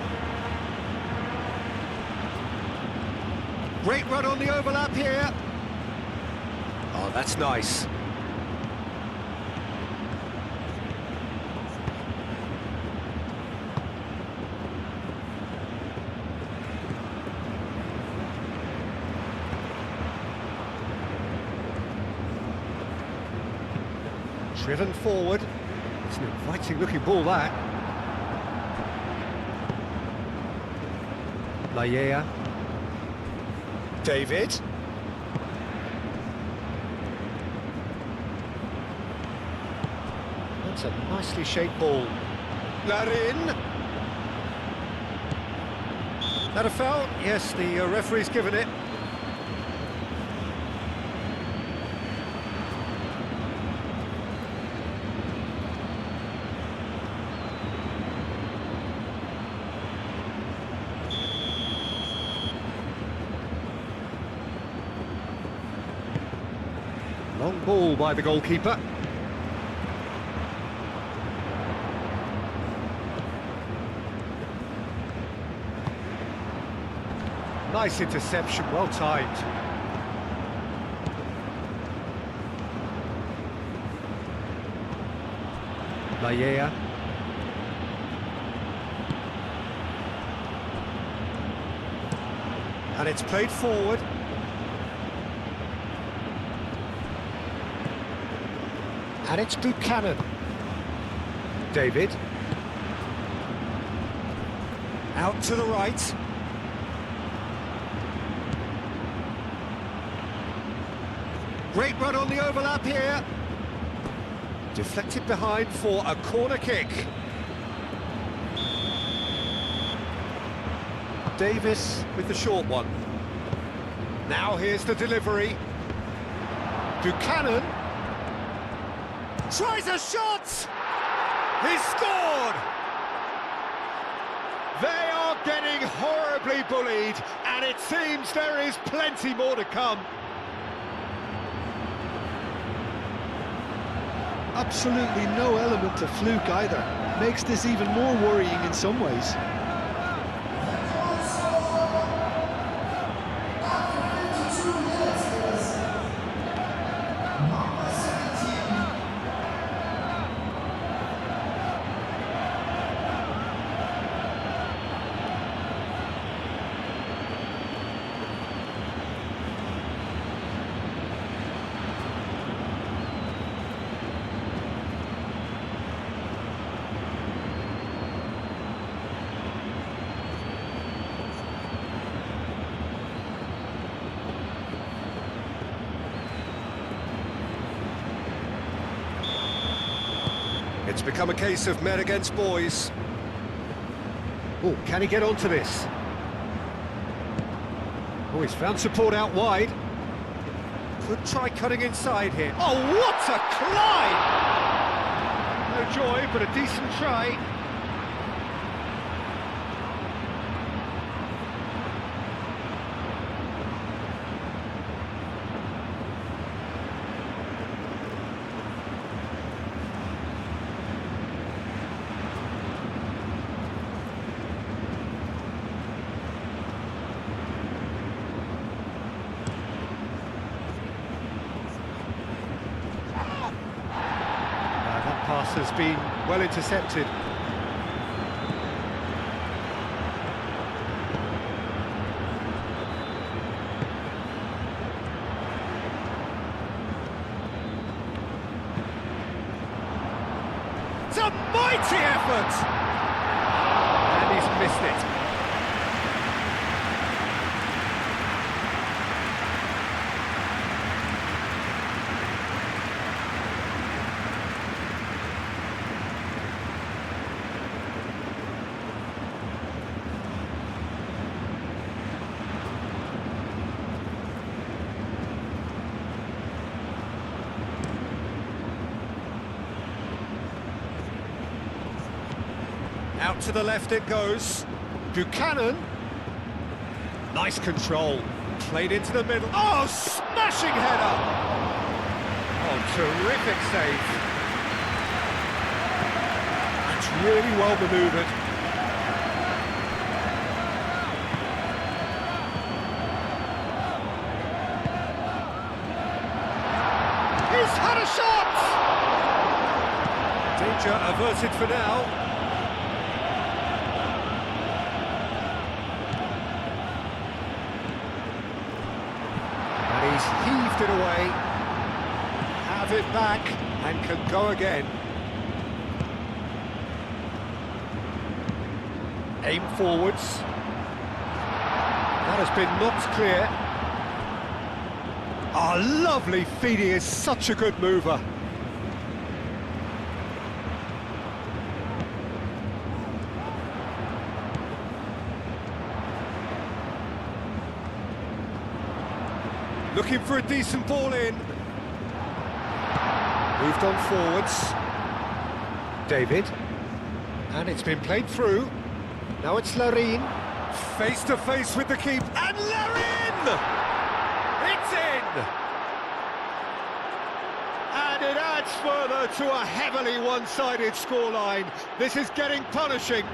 Speaker 2: Great run on the overlap here. Oh, that's nice. Driven forward. It's an inviting looking ball, that. Laia. David. That's a nicely shaped ball. Larin. That a foul? Yes, the referee's given it. Long ball by the goalkeeper. Nice interception, well timed. Laia. And it's played forward. And it's Buchanan. David. Out to the right. Great run on the overlap here. Deflected behind for a corner kick. Davis with the short one. Now here's the delivery. Buchanan. Tries a shot! He's scored! They are getting horribly bullied, and it seems there is plenty more to come.
Speaker 3: Absolutely no element of fluke either. Makes this even more worrying in some ways.
Speaker 2: It's become a case of men against boys. Oh, can he get onto this? Oh, he's found support out wide. Could try cutting inside here. Oh, what a climb! No joy, but a decent try. pass has been well intercepted. It's a mighty effort! And he's missed it. Out to the left it goes. Buchanan. Nice control. Played into the middle. Oh, smashing header! Oh, terrific save. That's really well manoeuvred. He's had a shot! Danger averted for now. He's heaved it away, have it back, and can go again. Aim forwards. That has been knocked clear. Oh, lovely feed, he is such a good mover. Looking for a decent ball in. Moved on forwards. David. And it's been played through. Now it's Larin. Face to face with the keeper. And Larin! It's in! And it adds further to a heavily one-sided scoreline. This is getting punishing.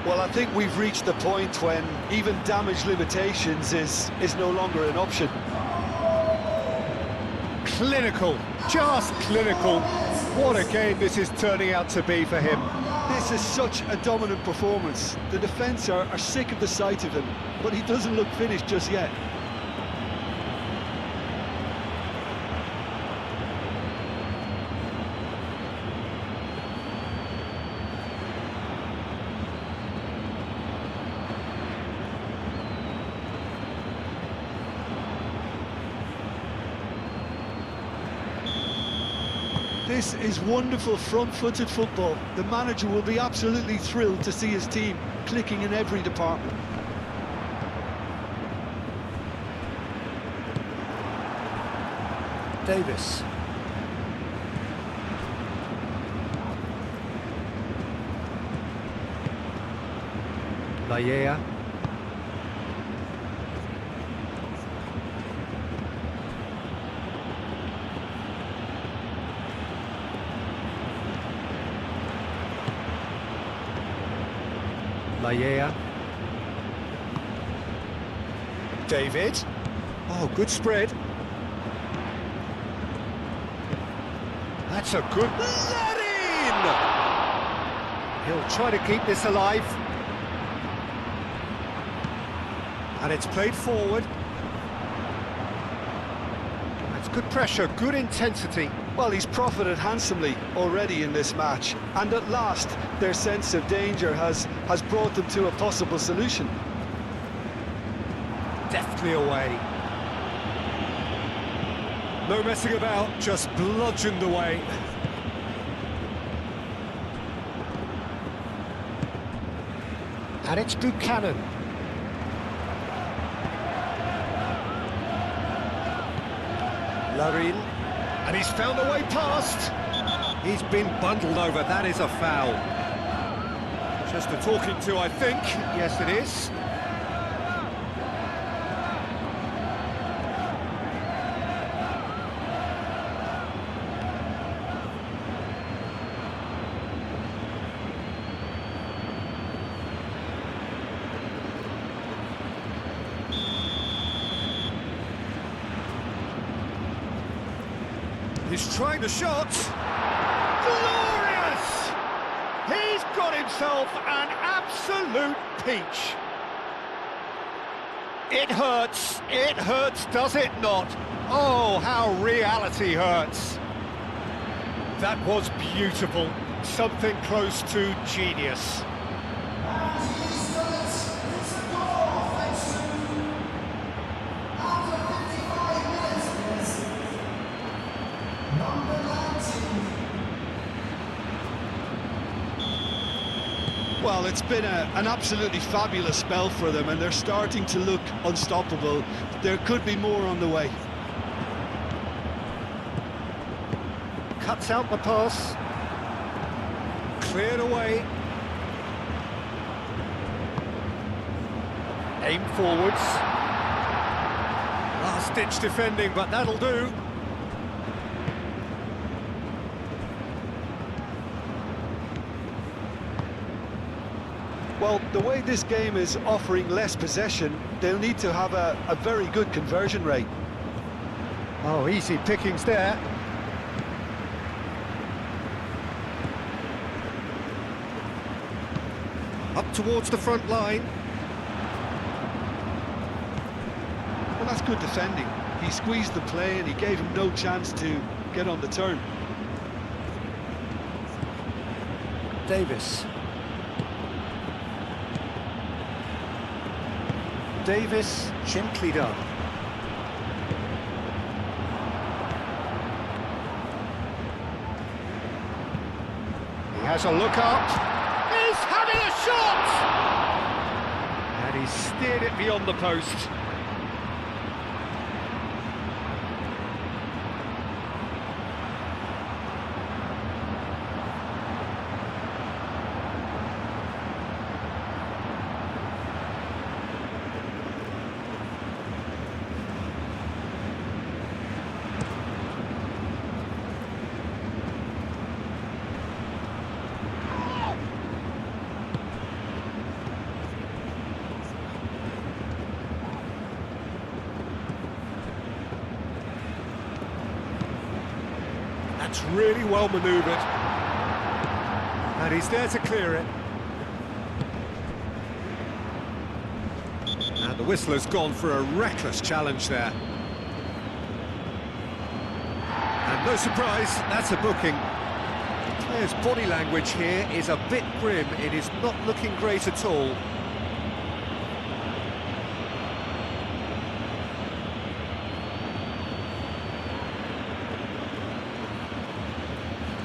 Speaker 3: Well, I think we've reached the point when even damage limitations is no longer an option.
Speaker 2: Clinical, just clinical. What a game this is turning out to be for him.
Speaker 3: This is such a dominant performance. The defence are sick of the sight of him, but he doesn't look finished just yet. This is wonderful front-footed football. The manager will be absolutely thrilled to see his team clicking in every department.
Speaker 2: Davis. Lallea. Lallea. David. Oh, good spread. That's a good... Larin! He'll try to keep this alive. And it's played forward. That's good pressure, good intensity.
Speaker 3: Well, he's profited handsomely already in this match, and at last their sense of danger has brought them to a possible solution.
Speaker 2: Deftly away. No messing about, just bludgeoned away. And it's Buchanan. Larin. And he's found a way past. He's been bundled over, that is a foul. Just a talking to, I think. Yes, it is. He's trying the shot. Glorious! He's got himself an absolute peach. It hurts, does it not? Oh, how reality hurts. That was beautiful, something close to genius.
Speaker 4: And he's done it. It's a goal, thanks to after 55 minutes. It is number 19.
Speaker 1: Well, it's been an absolutely fabulous spell for them, and they're starting to look unstoppable. There could be more on the way.
Speaker 2: Cuts out the pass. Cleared away. Aim forwards. Last-ditch defending, but that'll do.
Speaker 3: Well, the way this game is offering less possession, they'll need to have a very good conversion rate.
Speaker 2: Oh, easy pickings there. Up towards the front line.
Speaker 1: Well, that's good defending. He squeezed the play and he gave him no chance to get on the turn.
Speaker 2: Davis. Davis, gently done. He has a look up. He's having a shot! And he steered it beyond the post. That's really well manoeuvred. And he's there to clear it. And the whistler's gone for a reckless challenge there. And no surprise, that's a booking. The player's body language here is a bit grim. It is not looking great at all.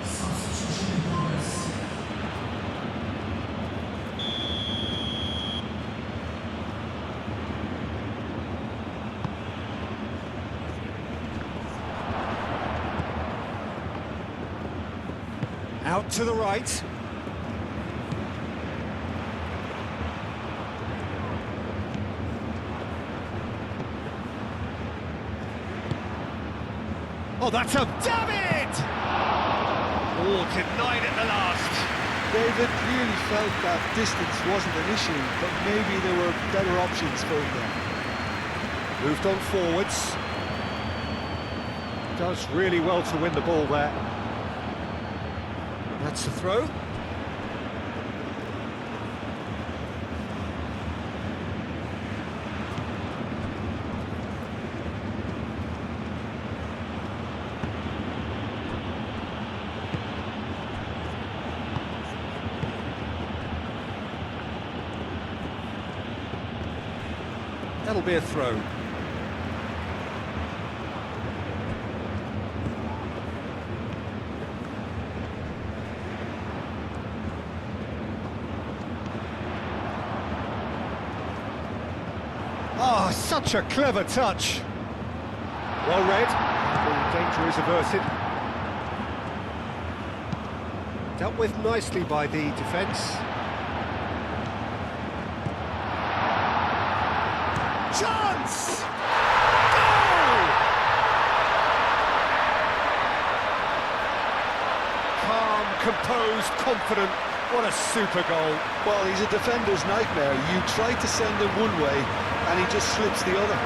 Speaker 4: Substitution in progress.
Speaker 2: Out to the right. Oh, that's a David! Oh, denied at the last.
Speaker 3: David really felt that distance wasn't an issue, but maybe there were better options for him there.
Speaker 2: Moved on forwards. Does really well to win the ball there. That's the throw. That'll be a throw. Oh, such a clever touch. Well read. The danger is averted. Dealt with nicely by the defence. Chance! Goal! Calm, composed, confident. What a super goal.
Speaker 3: Well, he's a defender's nightmare. You try to send him one way, and he just slips the other.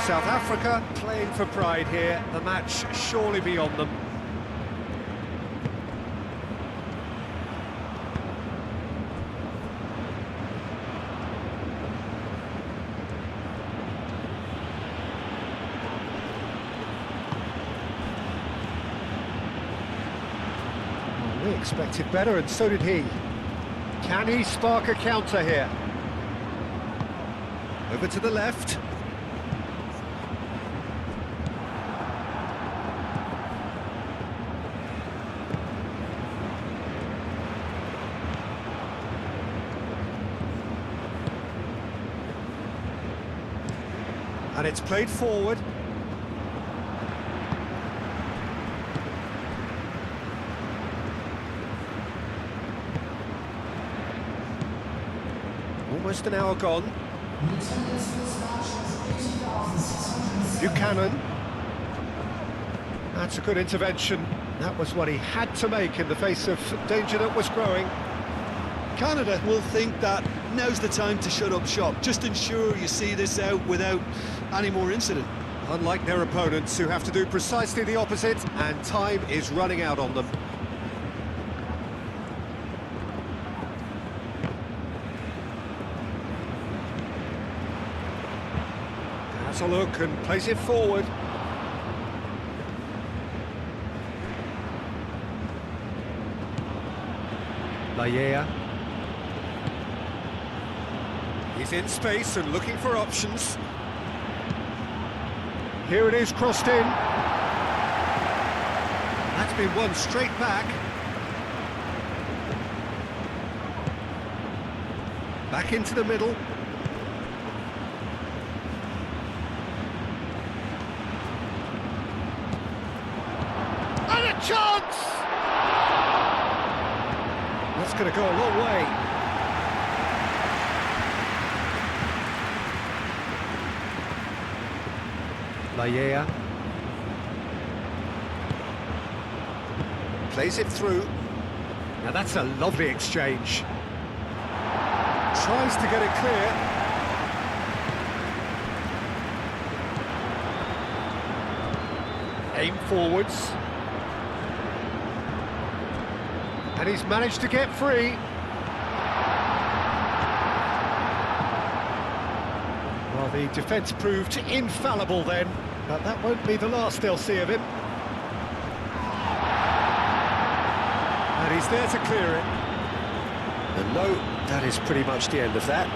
Speaker 2: South Africa playing for pride here, the match surely beyond them. We expected better, and so did he. Can he spark a counter here? Over to the left. And it's played forward. Almost an hour gone. Buchanan. That's a good intervention. That was what he had to make in the face of danger that was growing.
Speaker 3: Canada will think that now's the time to shut up shop. Just ensure you see this out without any more incident.
Speaker 2: Unlike their opponents, who have to do precisely the opposite, and time is running out on them. Has a look and plays it forward. Laya. He's in space and looking for options. Here it is, crossed in. That's been won straight back. Back into the middle. And a chance! That's going to go a long way. Laya. Plays it through. Now that's a lovely exchange. Tries to get it clear. Aim forwards. And he's managed to get free. Well, the defence proved infallible then, but that won't be the last they'll see of him. And he's there to clear it. And no, that is pretty much the end of that.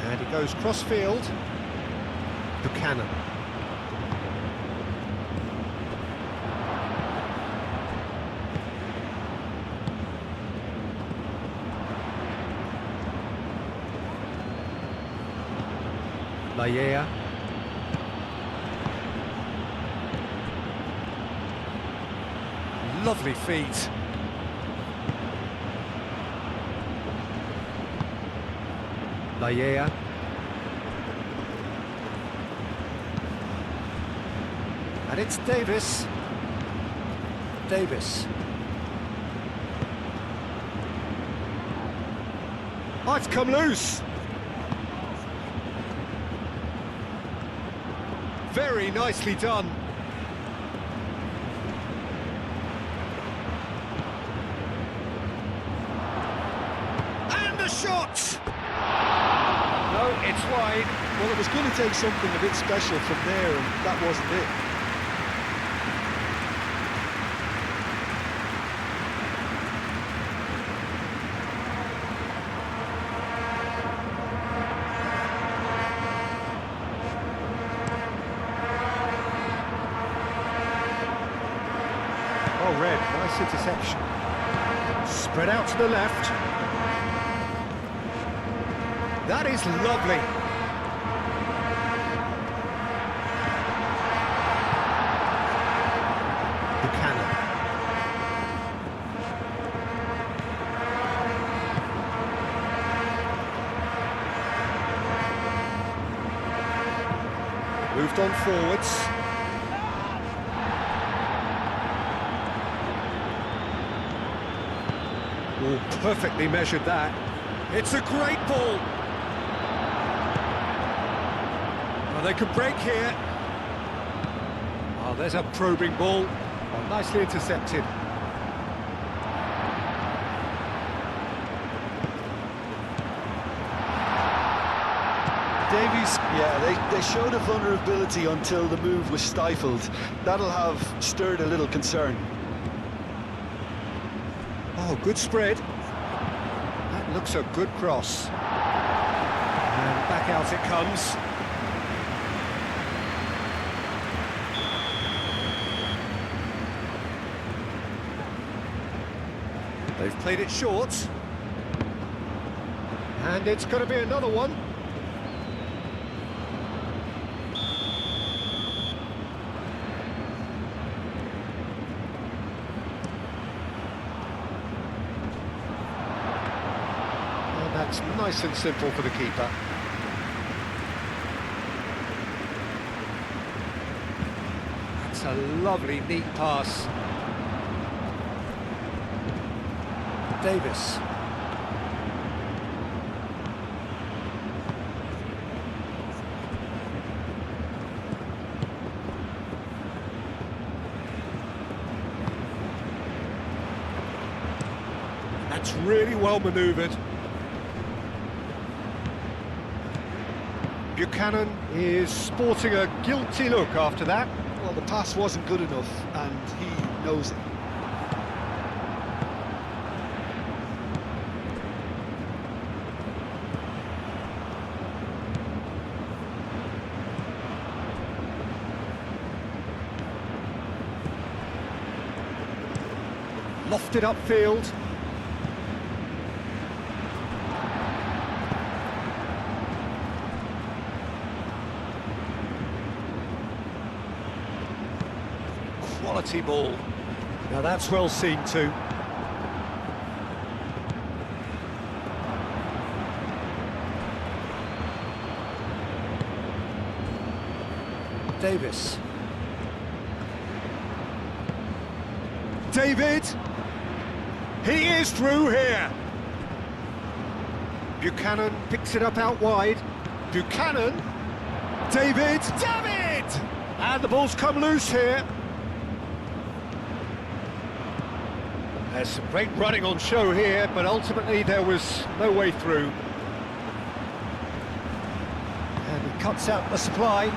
Speaker 2: And he goes cross-field. Buchanan. Laya. Lovely feet. Laya. And it's Davis. Davis. Oh, it's come loose. Very nicely done. And the shot! No, it's wide.
Speaker 3: Well, it was going to take something a bit special from there, and that wasn't it.
Speaker 2: Oh, Red, nice interception. Spread out to the left. That is lovely. Buchanan. Moved on forwards. Oh, perfectly measured that. It's a great ball. Oh, they could break here. Oh, there's a probing ball. Oh, nicely intercepted.
Speaker 1: Davies,
Speaker 3: Yeah, they showed a vulnerability until the move was stifled. That'll have stirred a little concern.
Speaker 2: Oh, good spread. That looks a good cross. And back out it comes. They've played it short. And it's going to be another one. And that's nice and simple for the keeper. That's a lovely, neat pass. Davis. That's really well manoeuvred. Buchanan is sporting a guilty look after that.
Speaker 3: Well, the pass wasn't good enough, and he knows it.
Speaker 2: Lofted upfield. Quality ball. Now that's well seen too. Davis. David! He is through here! Buchanan picks it up out wide. Buchanan! David! David! And the ball's come loose here. There's some great running on show here, but ultimately there was no way through. And he cuts out the supply.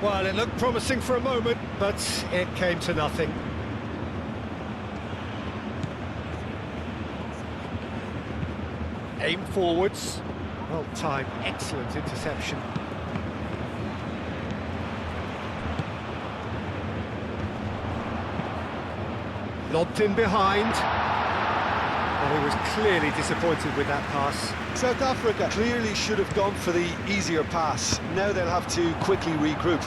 Speaker 2: Well, it looked promising for a moment, but it came to nothing. Aim forwards. Well timed, excellent interception. Lobbed in behind. Well, he was clearly disappointed with that pass.
Speaker 3: South Africa clearly should have gone for the easier pass. Now they'll have to quickly regroup.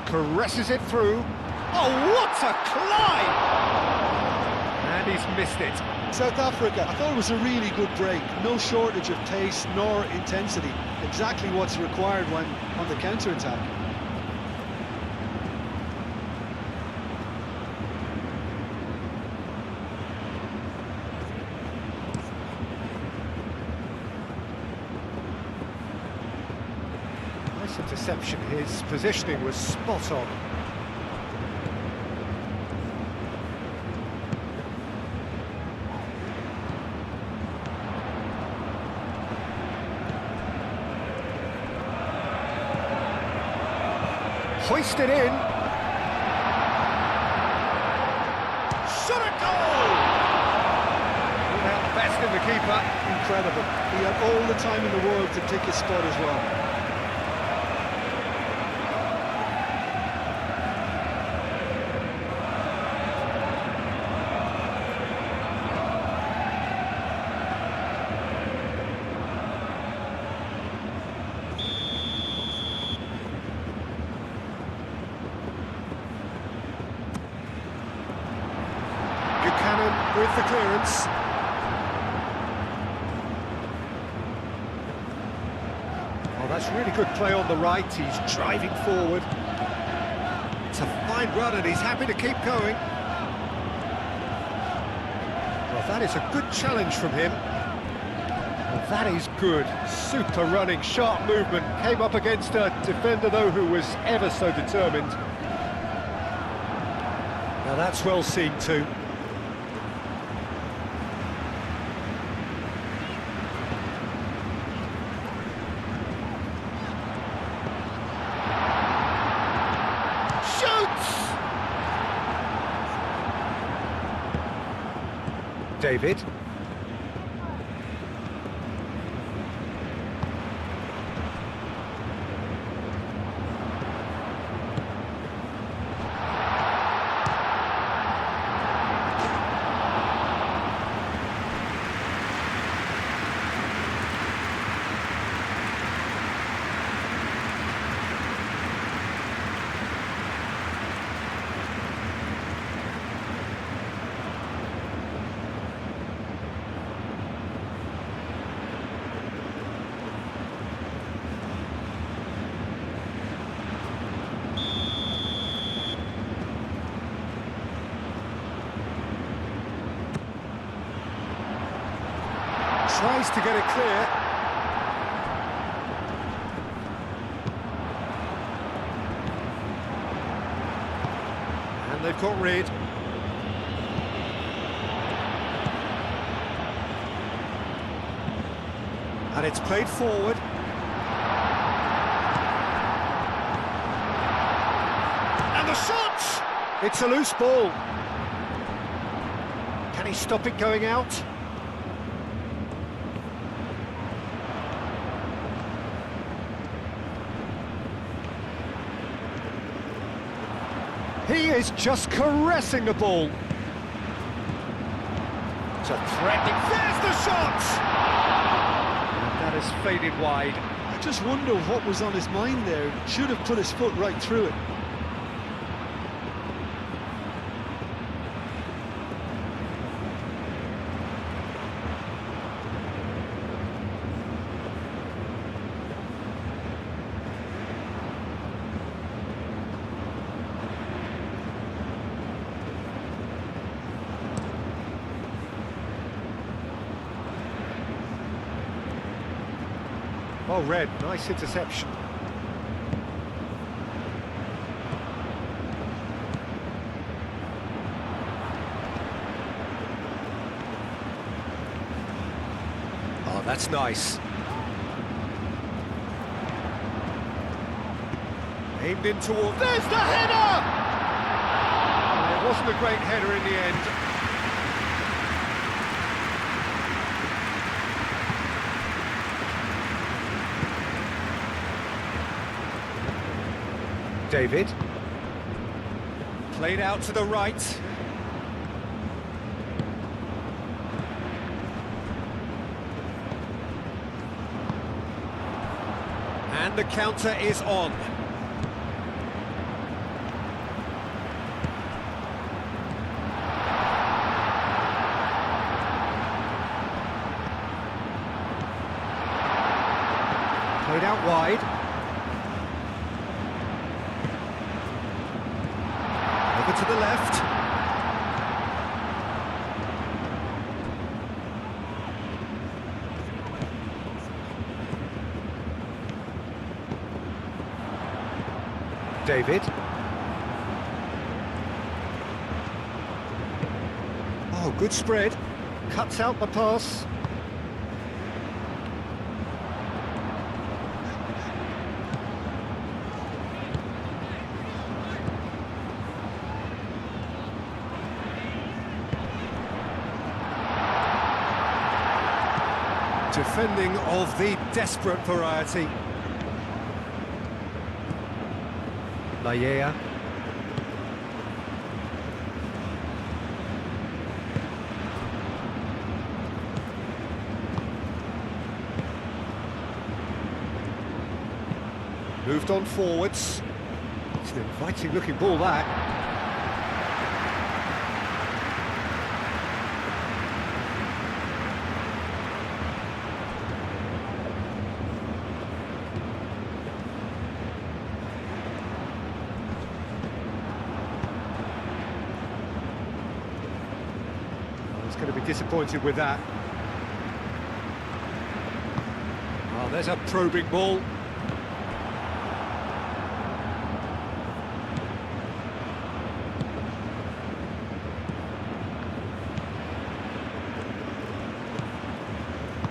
Speaker 2: Caresses it through. Oh, what a climb! And he's missed it.
Speaker 3: South Africa, I thought it was a really good break. No shortage of pace nor intensity. Exactly what's required when on the counter-attack.
Speaker 2: Nice interception. His positioning was spot on. Hoisted in. Shot a goal! Without the best in the keeper.
Speaker 3: Incredible. He had all the time in the world to pick his spot as well.
Speaker 2: Buchanan with the clearance. Oh, that's really good play on the right. He's driving forward. fine run and he's happy to keep going. Well, that is a good challenge from him. Well, that is good. Super running, sharp movement. Came up against a defender, though, who was ever so determined. Now that's well seen too. David. Tries to get it clear. And they've got rid. And it's played forward. And the shot! It's a loose ball. Can he stop it going out? He is just caressing the ball. It's a threatening. There's the shot! And that has faded wide.
Speaker 3: I just wonder what was on his mind there. Should have put his foot right through it.
Speaker 2: Well read, nice interception. Oh, that's nice. Aimed in toward... There's the header! Oh, it wasn't a great header in the end. David. Played out to the right. And the counter is on. Played out wide. To the left. David. Oh, good spread. Cuts out the pass. Defending of the desperate variety. Laya. Moved on forwards. It's an inviting looking ball, that. disappointed with that. Oh, there's a probing ball.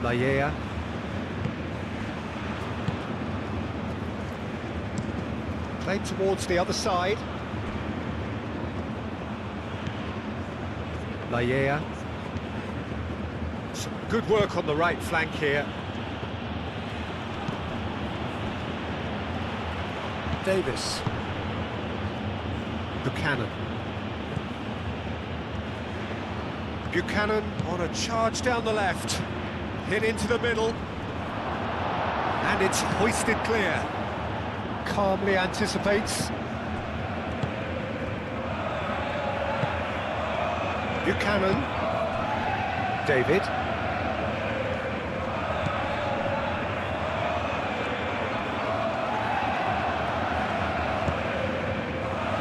Speaker 2: Laya. Played towards the other side. Laya. Some good work on the right flank here. Davis. Buchanan. Buchanan on a charge down the left. Hit into the middle. And it's hoisted clear. Calmly anticipates. Buchanan. David.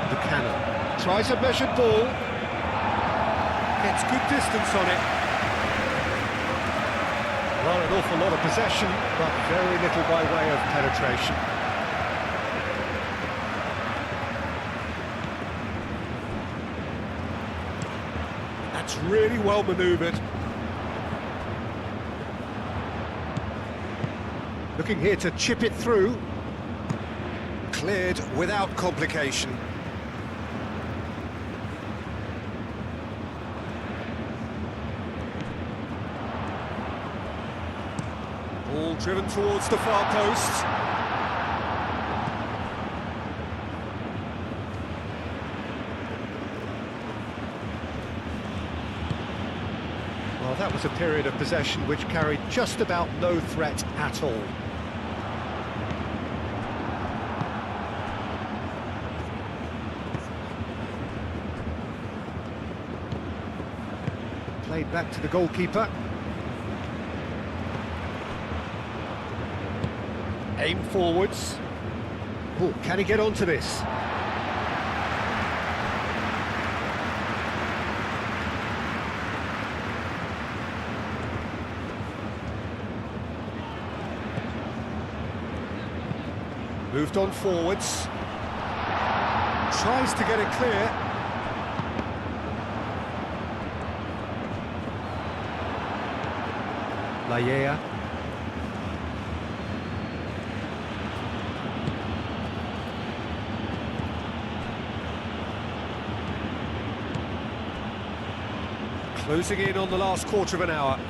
Speaker 2: Buchanan. Tries a measured ball. Gets good distance on it. Well, an awful lot of possession, but very little by way of penetration. That's really well manoeuvred. Looking here to chip it through. Cleared without complication. Ball driven towards the far post. Well, that was a period of possession which carried just about no threat at all. Played back to the goalkeeper. Aim forwards. Oh, can he get onto this? Moved on forwards. Tries to get it clear. Laya. Closing in on the last quarter of an hour.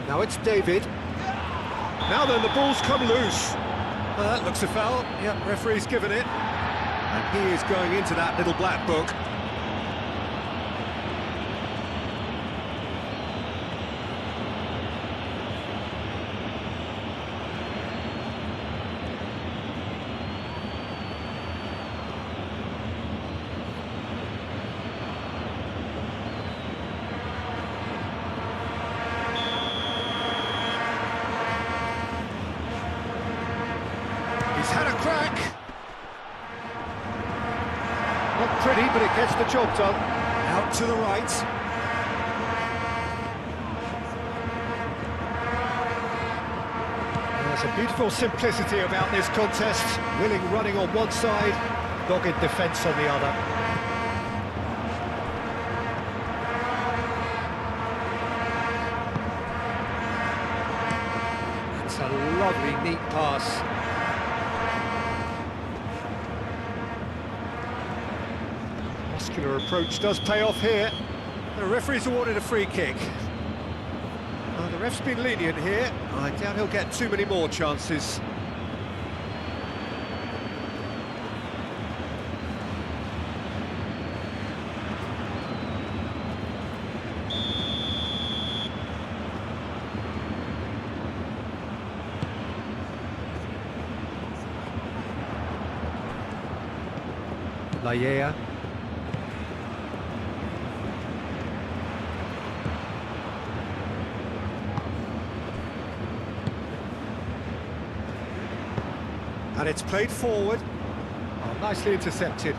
Speaker 2: Now it's David. Now then, the ball's come loose. Well, that looks a foul. Yep, referee's given it. And he is going into that little black book. He's had a crack. Not pretty, but it gets the job done. Out to the right. There's a beautiful simplicity about this contest. Willing running on one side, dogged defence on the other. It's a lovely, neat pass. Muscular approach does pay off here. The referee's awarded a free kick. The ref's been lenient here. I doubt he'll get too many more chances. Laya. And it's played forward. Oh, nicely intercepted.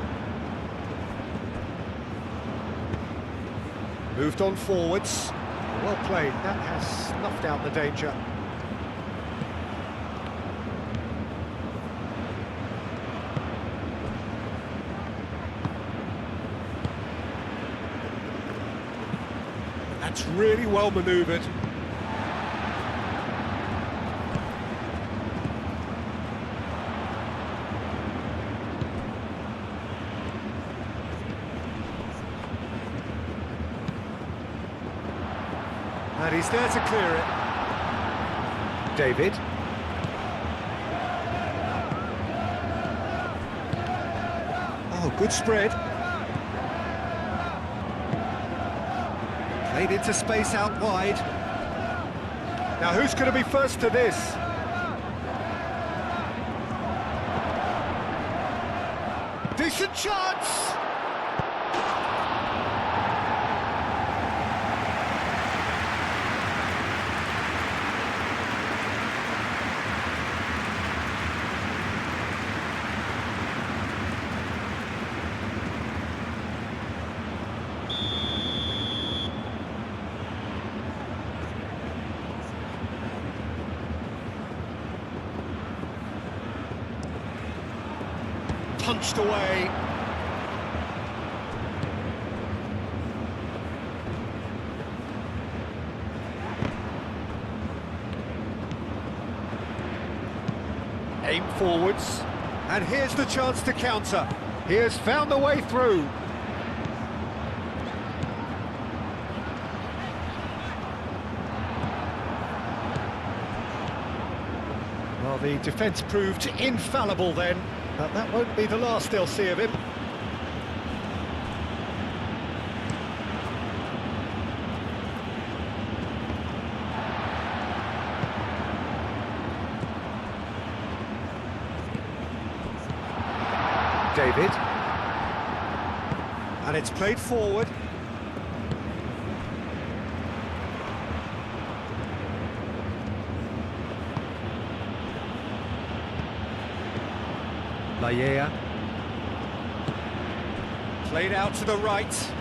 Speaker 2: Moved on forwards. Well played, that has snuffed out the danger. That's really well manoeuvred. And he's there to clear it. David. Oh, good spread. Played into space out wide. Now who's going to be first to this? Decent chance! Punched away. Aim forwards. And here's the chance to counter. He has found the way through. Well, the defence proved infallible then. But that won't be the last they'll see of him. David. And it's played forward. Laya. Played out to the right.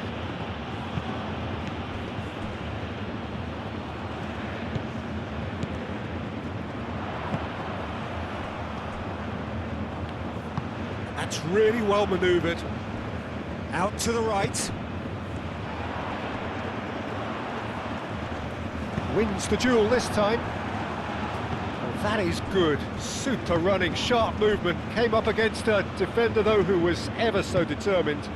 Speaker 2: That's really well manoeuvred. Out to the right. Wins the duel this time. That is good. Super running, sharp movement. Came up against a defender, though, who was ever so determined.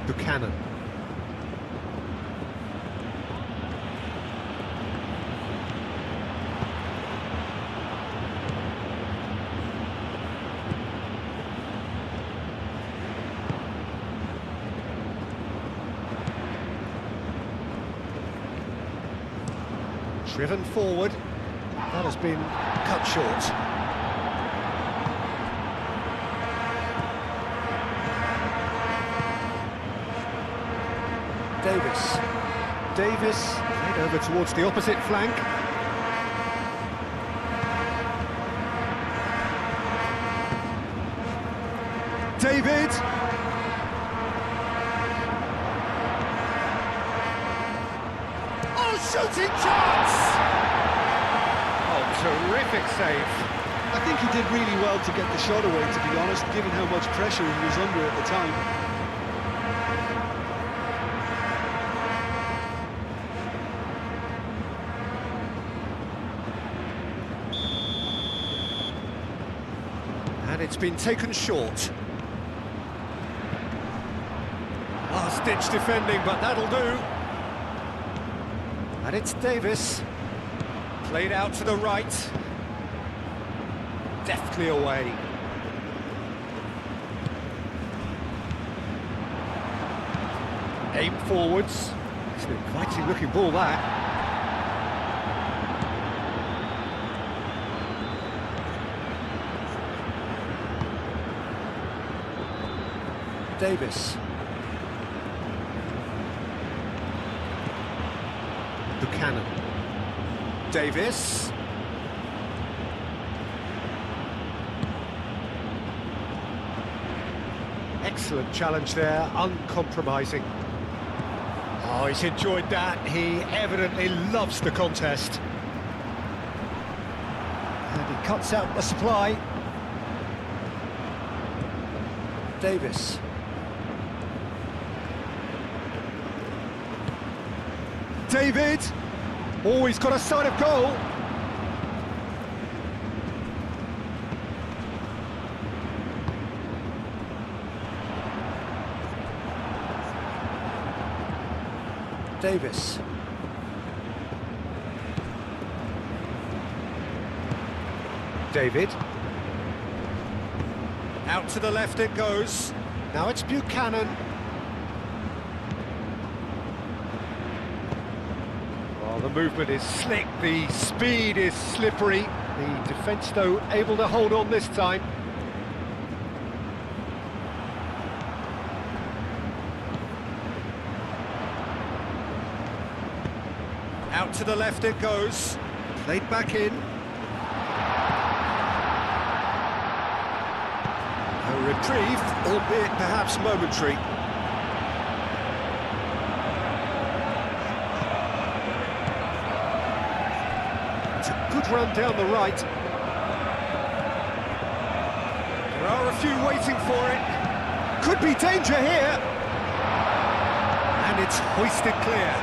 Speaker 2: Buchanan. Driven forward. That has been cut short. Davis played over towards the opposite flank. David. Oh, shooting chance! Oh, terrific save.
Speaker 3: I think he did really well to get the shot away, to be honest, given how much pressure he was under at the time.
Speaker 2: And it's been taken short. Last-ditch defending, but that'll do. And it's Davis. Played out to the right. Deftly away. Aim forwards. It's an inviting looking ball, that. Davis. Buchanan. Davis. Excellent challenge there, uncompromising. Oh, he's enjoyed that. He evidently loves the contest. And he cuts out the supply. Davis. David! Oh, he's got a sight of goal. Davis. David. Out to the left it goes. Now it's Buchanan. Well, the movement is slick, the speed is slippery. The defence, though, able to hold on this time. Out to the left it goes. Played back in. A reprieve, albeit perhaps momentary. It's a good run down the right. There are a few waiting for it. Could be danger here. And it's hoisted clear.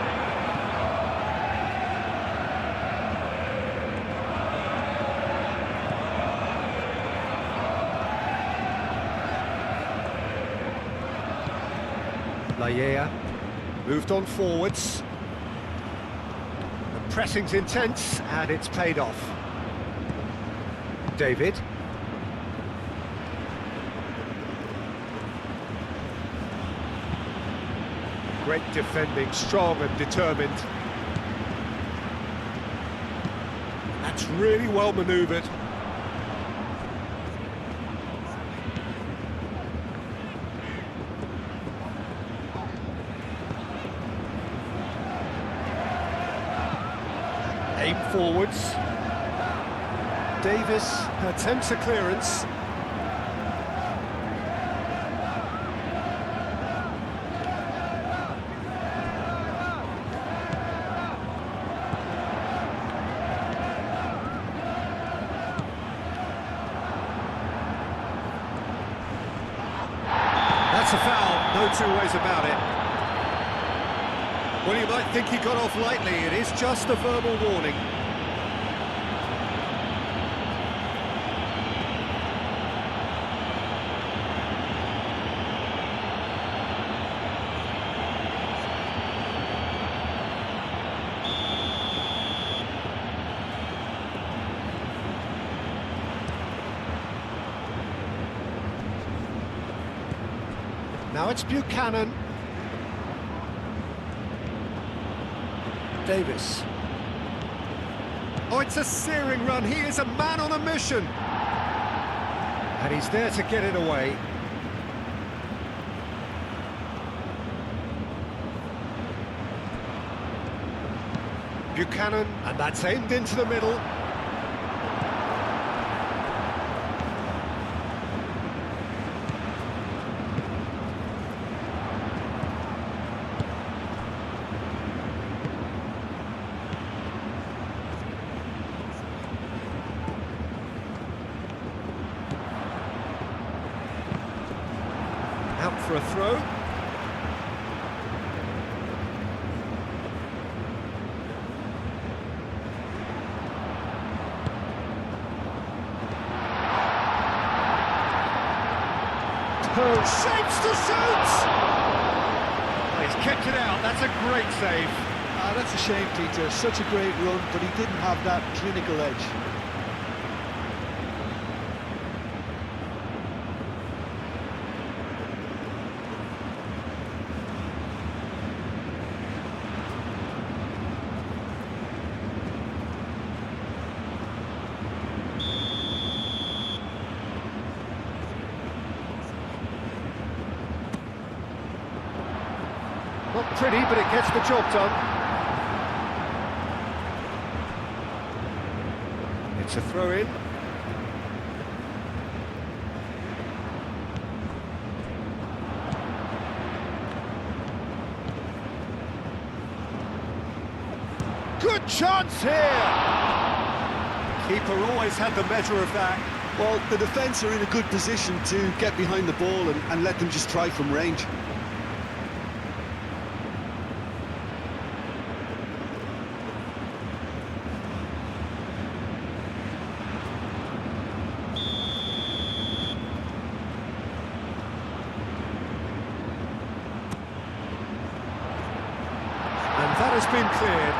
Speaker 2: Laia moved on forwards. The pressing's intense and it's paid off. David. Great defending, strong and determined. That's really well manoeuvred. Aim forwards. Davis attempts a clearance. That's a foul, no two ways about it. Well, you might think he got off lightly, it is just a verbal warning. Now it's Buchanan. Davis. Oh, it's a searing run. He is a man on a mission. And he's there to get it away. Buchanan, and that's aimed into the middle. Out for a throw. Shapes to shoot! He's kept it out, that's a great save.
Speaker 3: That's a shame, Peter. Such a great run, but he didn't have that clinical edge.
Speaker 2: Not pretty, but it gets the job done. It's a throw-in. Good chance here! Keeper always had the measure of that.
Speaker 1: Well, the defence are in a good position to get behind the ball and let them just try from range.
Speaker 2: And that has been cleared.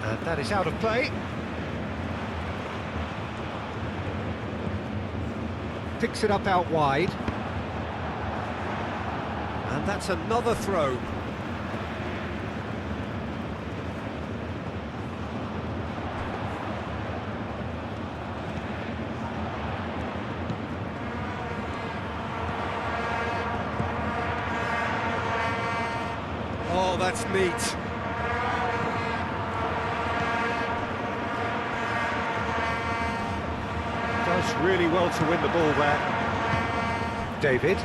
Speaker 2: And that is out of play. Picks it up out wide. And that's another throw. Oh, that's neat. Does really well to win the ball there. David.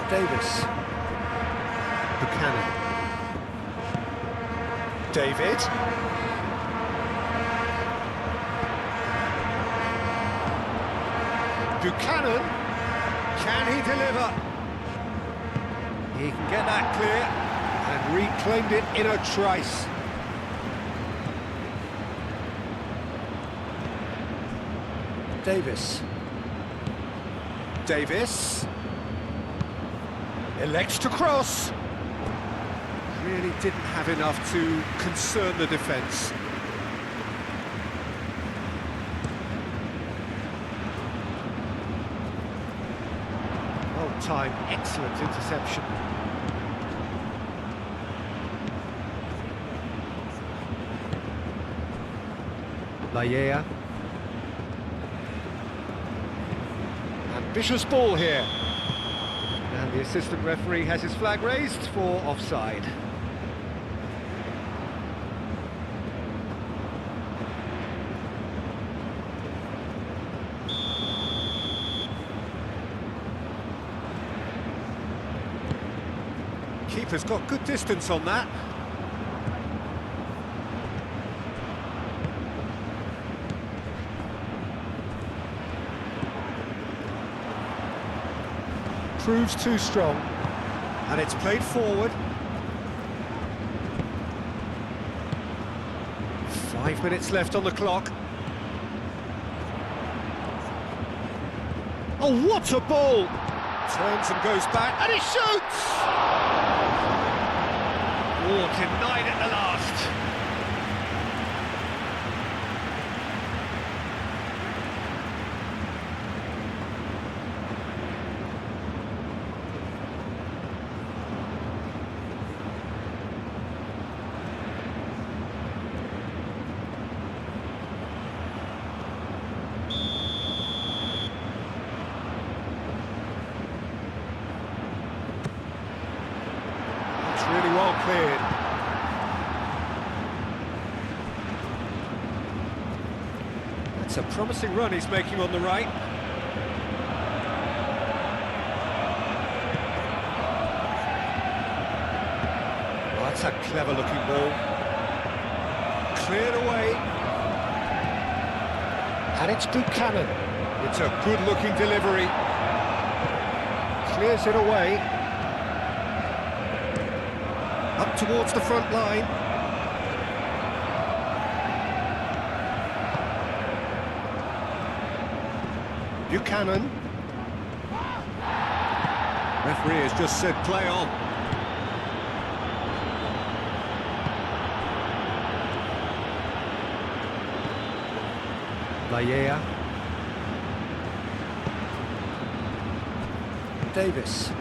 Speaker 2: Davis. Buchanan. David. Buchanan, can he deliver? He can get that clear and reclaimed it in a trice. Davis. Davis. Elects to cross. Really didn't have enough to concern the defence. Time, excellent interception. Laya. Ambitious ball here. And the assistant referee has his flag raised for offside. Keeper's got good distance on that. Proves too strong. And it's played forward. 5 minutes left on the clock. Oh, what a ball! Turns and goes back, and he shoots! Oh, denied at the last. It's really well cleared. It's a promising run he's making on the right. Oh, that's a clever looking ball. Cleared away. And it's Buchanan. It's a good looking delivery. Clears it away. Up towards the front line. Buchanan. Referee has just said play on. Laya. Davis.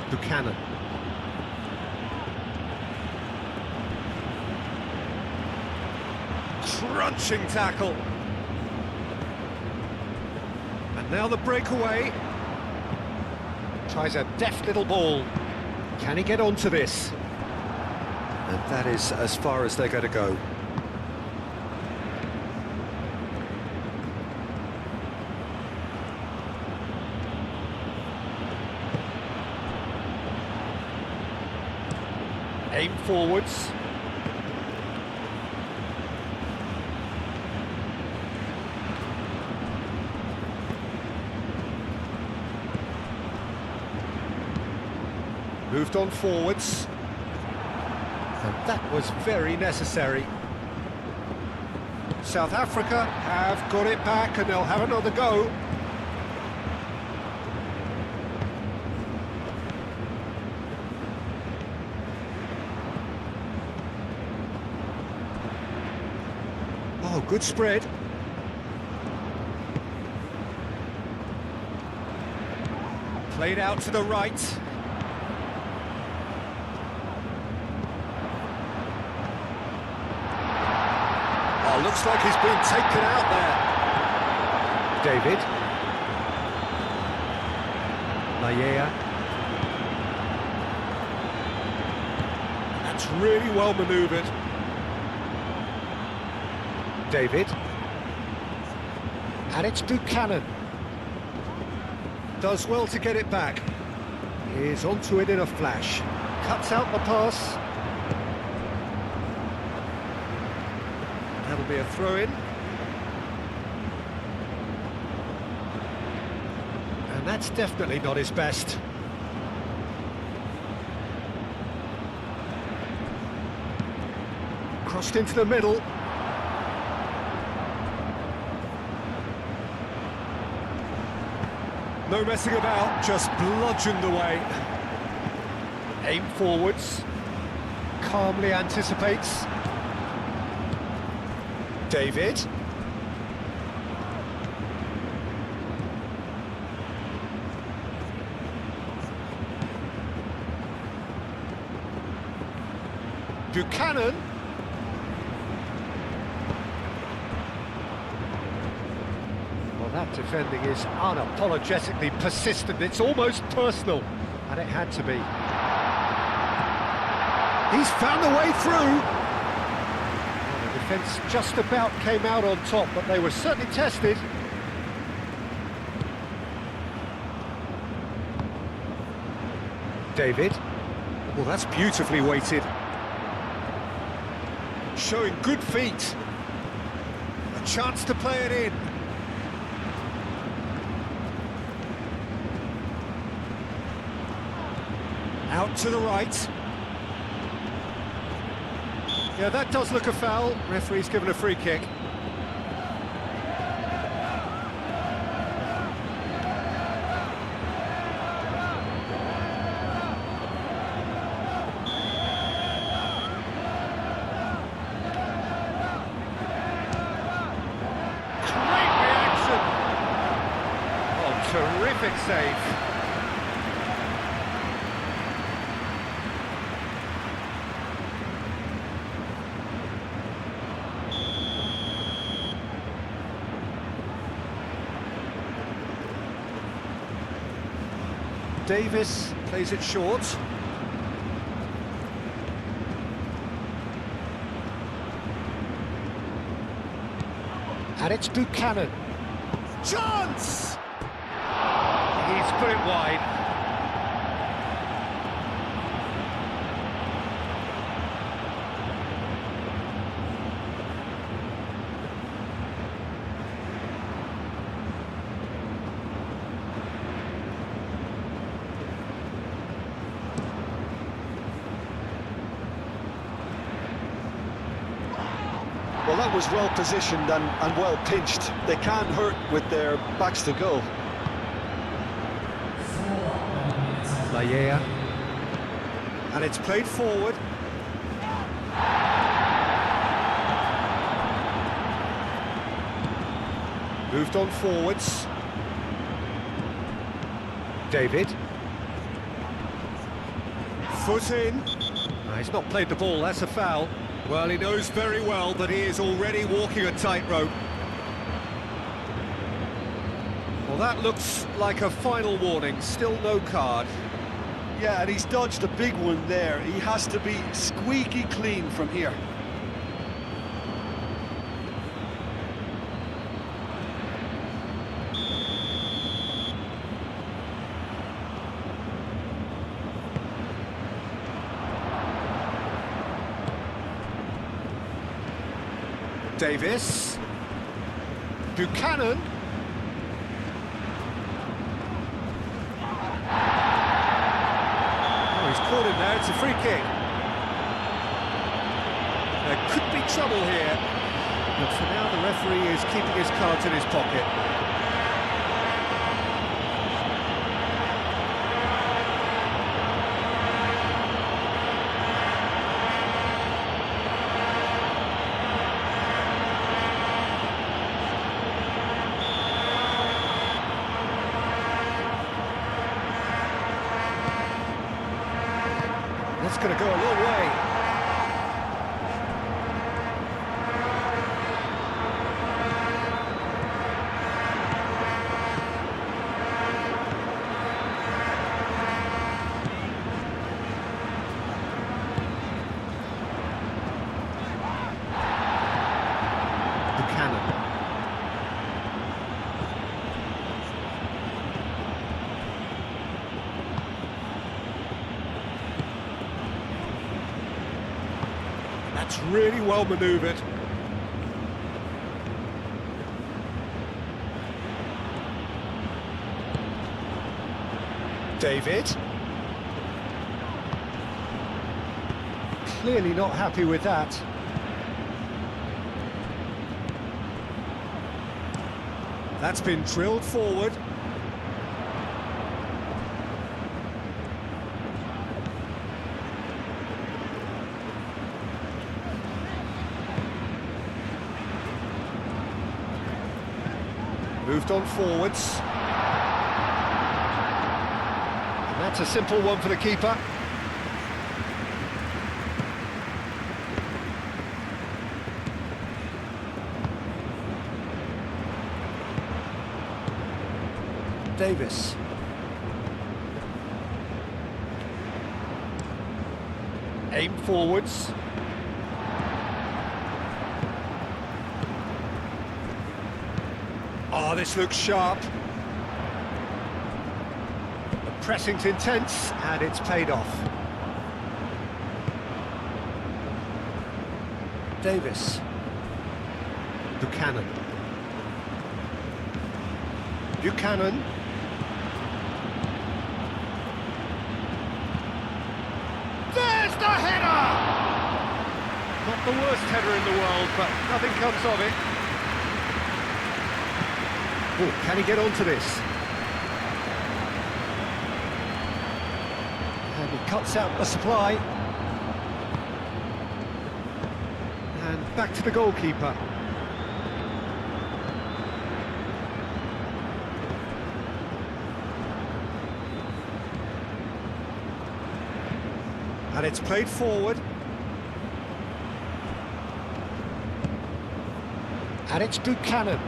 Speaker 2: Buchanan. Crunching tackle. And now the breakaway. Tries a deft little ball. Can he get onto this? And that is as far as they're going to go. Aim forwards. Moved on forwards. And that was very necessary. South Africa have got it back and they'll have another go. Oh, good spread. Played out to the right. Oh, looks like he's been taken out there. David. Layea. That's really well manoeuvred. David. And it's Buchanan. Does well to get it back. Is onto it in a flash. Cuts out the pass. That'll be a throw-in. And that's definitely not his best. Crossed into the middle. No messing about, just bludgeoned away. Aim forwards. Calmly anticipates. David. Buchanan. Well, that defending is unapologetically persistent. It's almost personal, and it had to be. He's found a way through. Defence just about came out on top, but they were certainly tested. David. Well, that's beautifully weighted. Showing good feet. A chance to play it in. Out to the right. Yeah, that does look a foul. Referee's given a free kick. Great reaction! Oh, terrific save. Davis plays it short. And it's Buchanan. Chance! He's put it wide.
Speaker 3: Well, that was well positioned and well pinched. They can't hurt with their backs to goal.
Speaker 2: Layea. And it's played forward. Moved on forwards. David. Foot in. He's not played the ball, that's a foul. Well, he knows very well that he is already walking a tightrope. Well, that looks like a final warning, still no card.
Speaker 3: Yeah, and he's dodged a big one there. He has to be squeaky clean from here.
Speaker 2: Davis. Buchanan. Oh, he's caught him there, it's a free kick. There could be trouble here, but for now the referee is keeping his cards in his pocket. That's going to go a long way. Buchanan. That's really well manoeuvred. David. Clearly not happy with that. That's been drilled forward. Moved on forwards. And that's a simple one for the keeper. Davis. Aim forwards. Oh, this looks sharp. The pressing's intense, and it's paid off. Davis. Buchanan. Buchanan. There's the header! Not the worst header in the world, but nothing comes of it. Oh, can he get onto this? And he cuts out the supply. And back to the goalkeeper. And it's played forward. And it's Buchanan.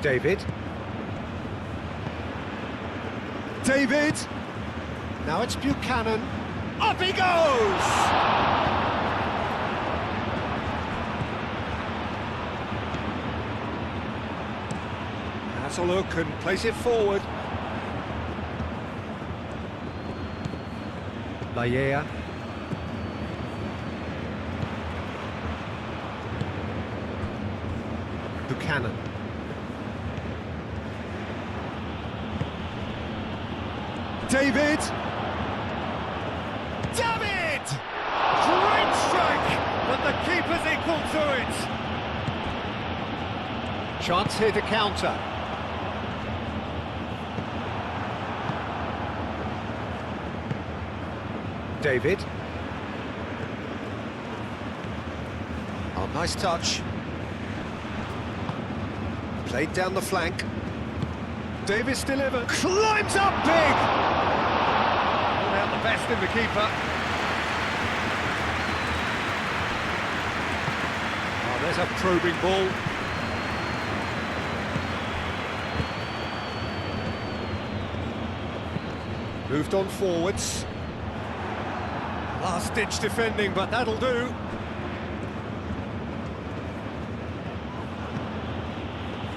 Speaker 2: David. David! Now it's Buchanan. Up he goes! That's a look and place it forward. Laya. Buchanan. David! David! Great strike, but the keeper's equal to it. Chance here to counter. David. Oh, nice touch. Played down the flank. Davis delivered. Climbs up big! Pulled out the best in the keeper. Oh, there's a probing ball. Moved on forwards. Last-ditch defending, but that'll do.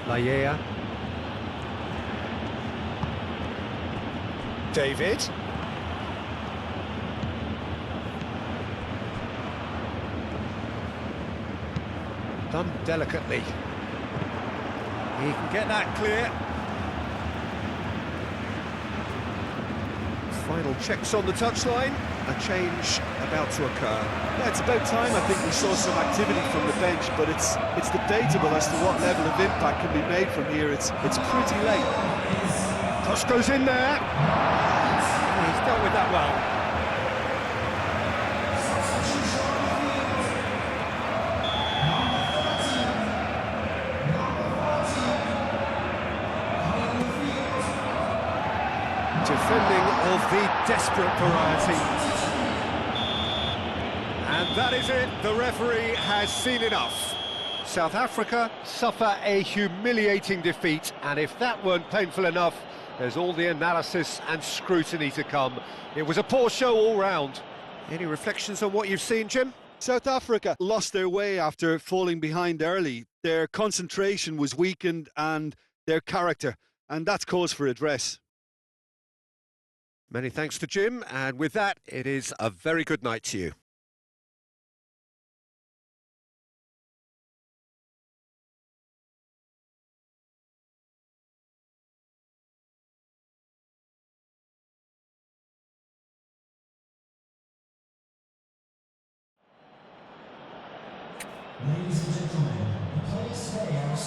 Speaker 2: Laia.
Speaker 3: David.
Speaker 2: Done delicately. He can get that clear. Final checks on the touchline. A change about to occur.
Speaker 3: Yeah, it's about time I think we saw some activity from the bench, but it's debatable as to what level of impact can be made from here. It's pretty late.
Speaker 2: Cross goes in there. He's dealt with that well. Defending of the desperate variety. And that is it, the referee has seen enough. South Africa suffer a humiliating defeat, and if that weren't painful enough, there's all the analysis and scrutiny to come. It was a poor show all round. Any reflections on what you've seen, Jim?
Speaker 1: South Africa lost their way after falling behind early. Their concentration was weakened and their character, and that's cause for address.
Speaker 2: Many thanks to Jim, and with that, it is a very good night to you.
Speaker 4: Ladies and gentlemen, the players today are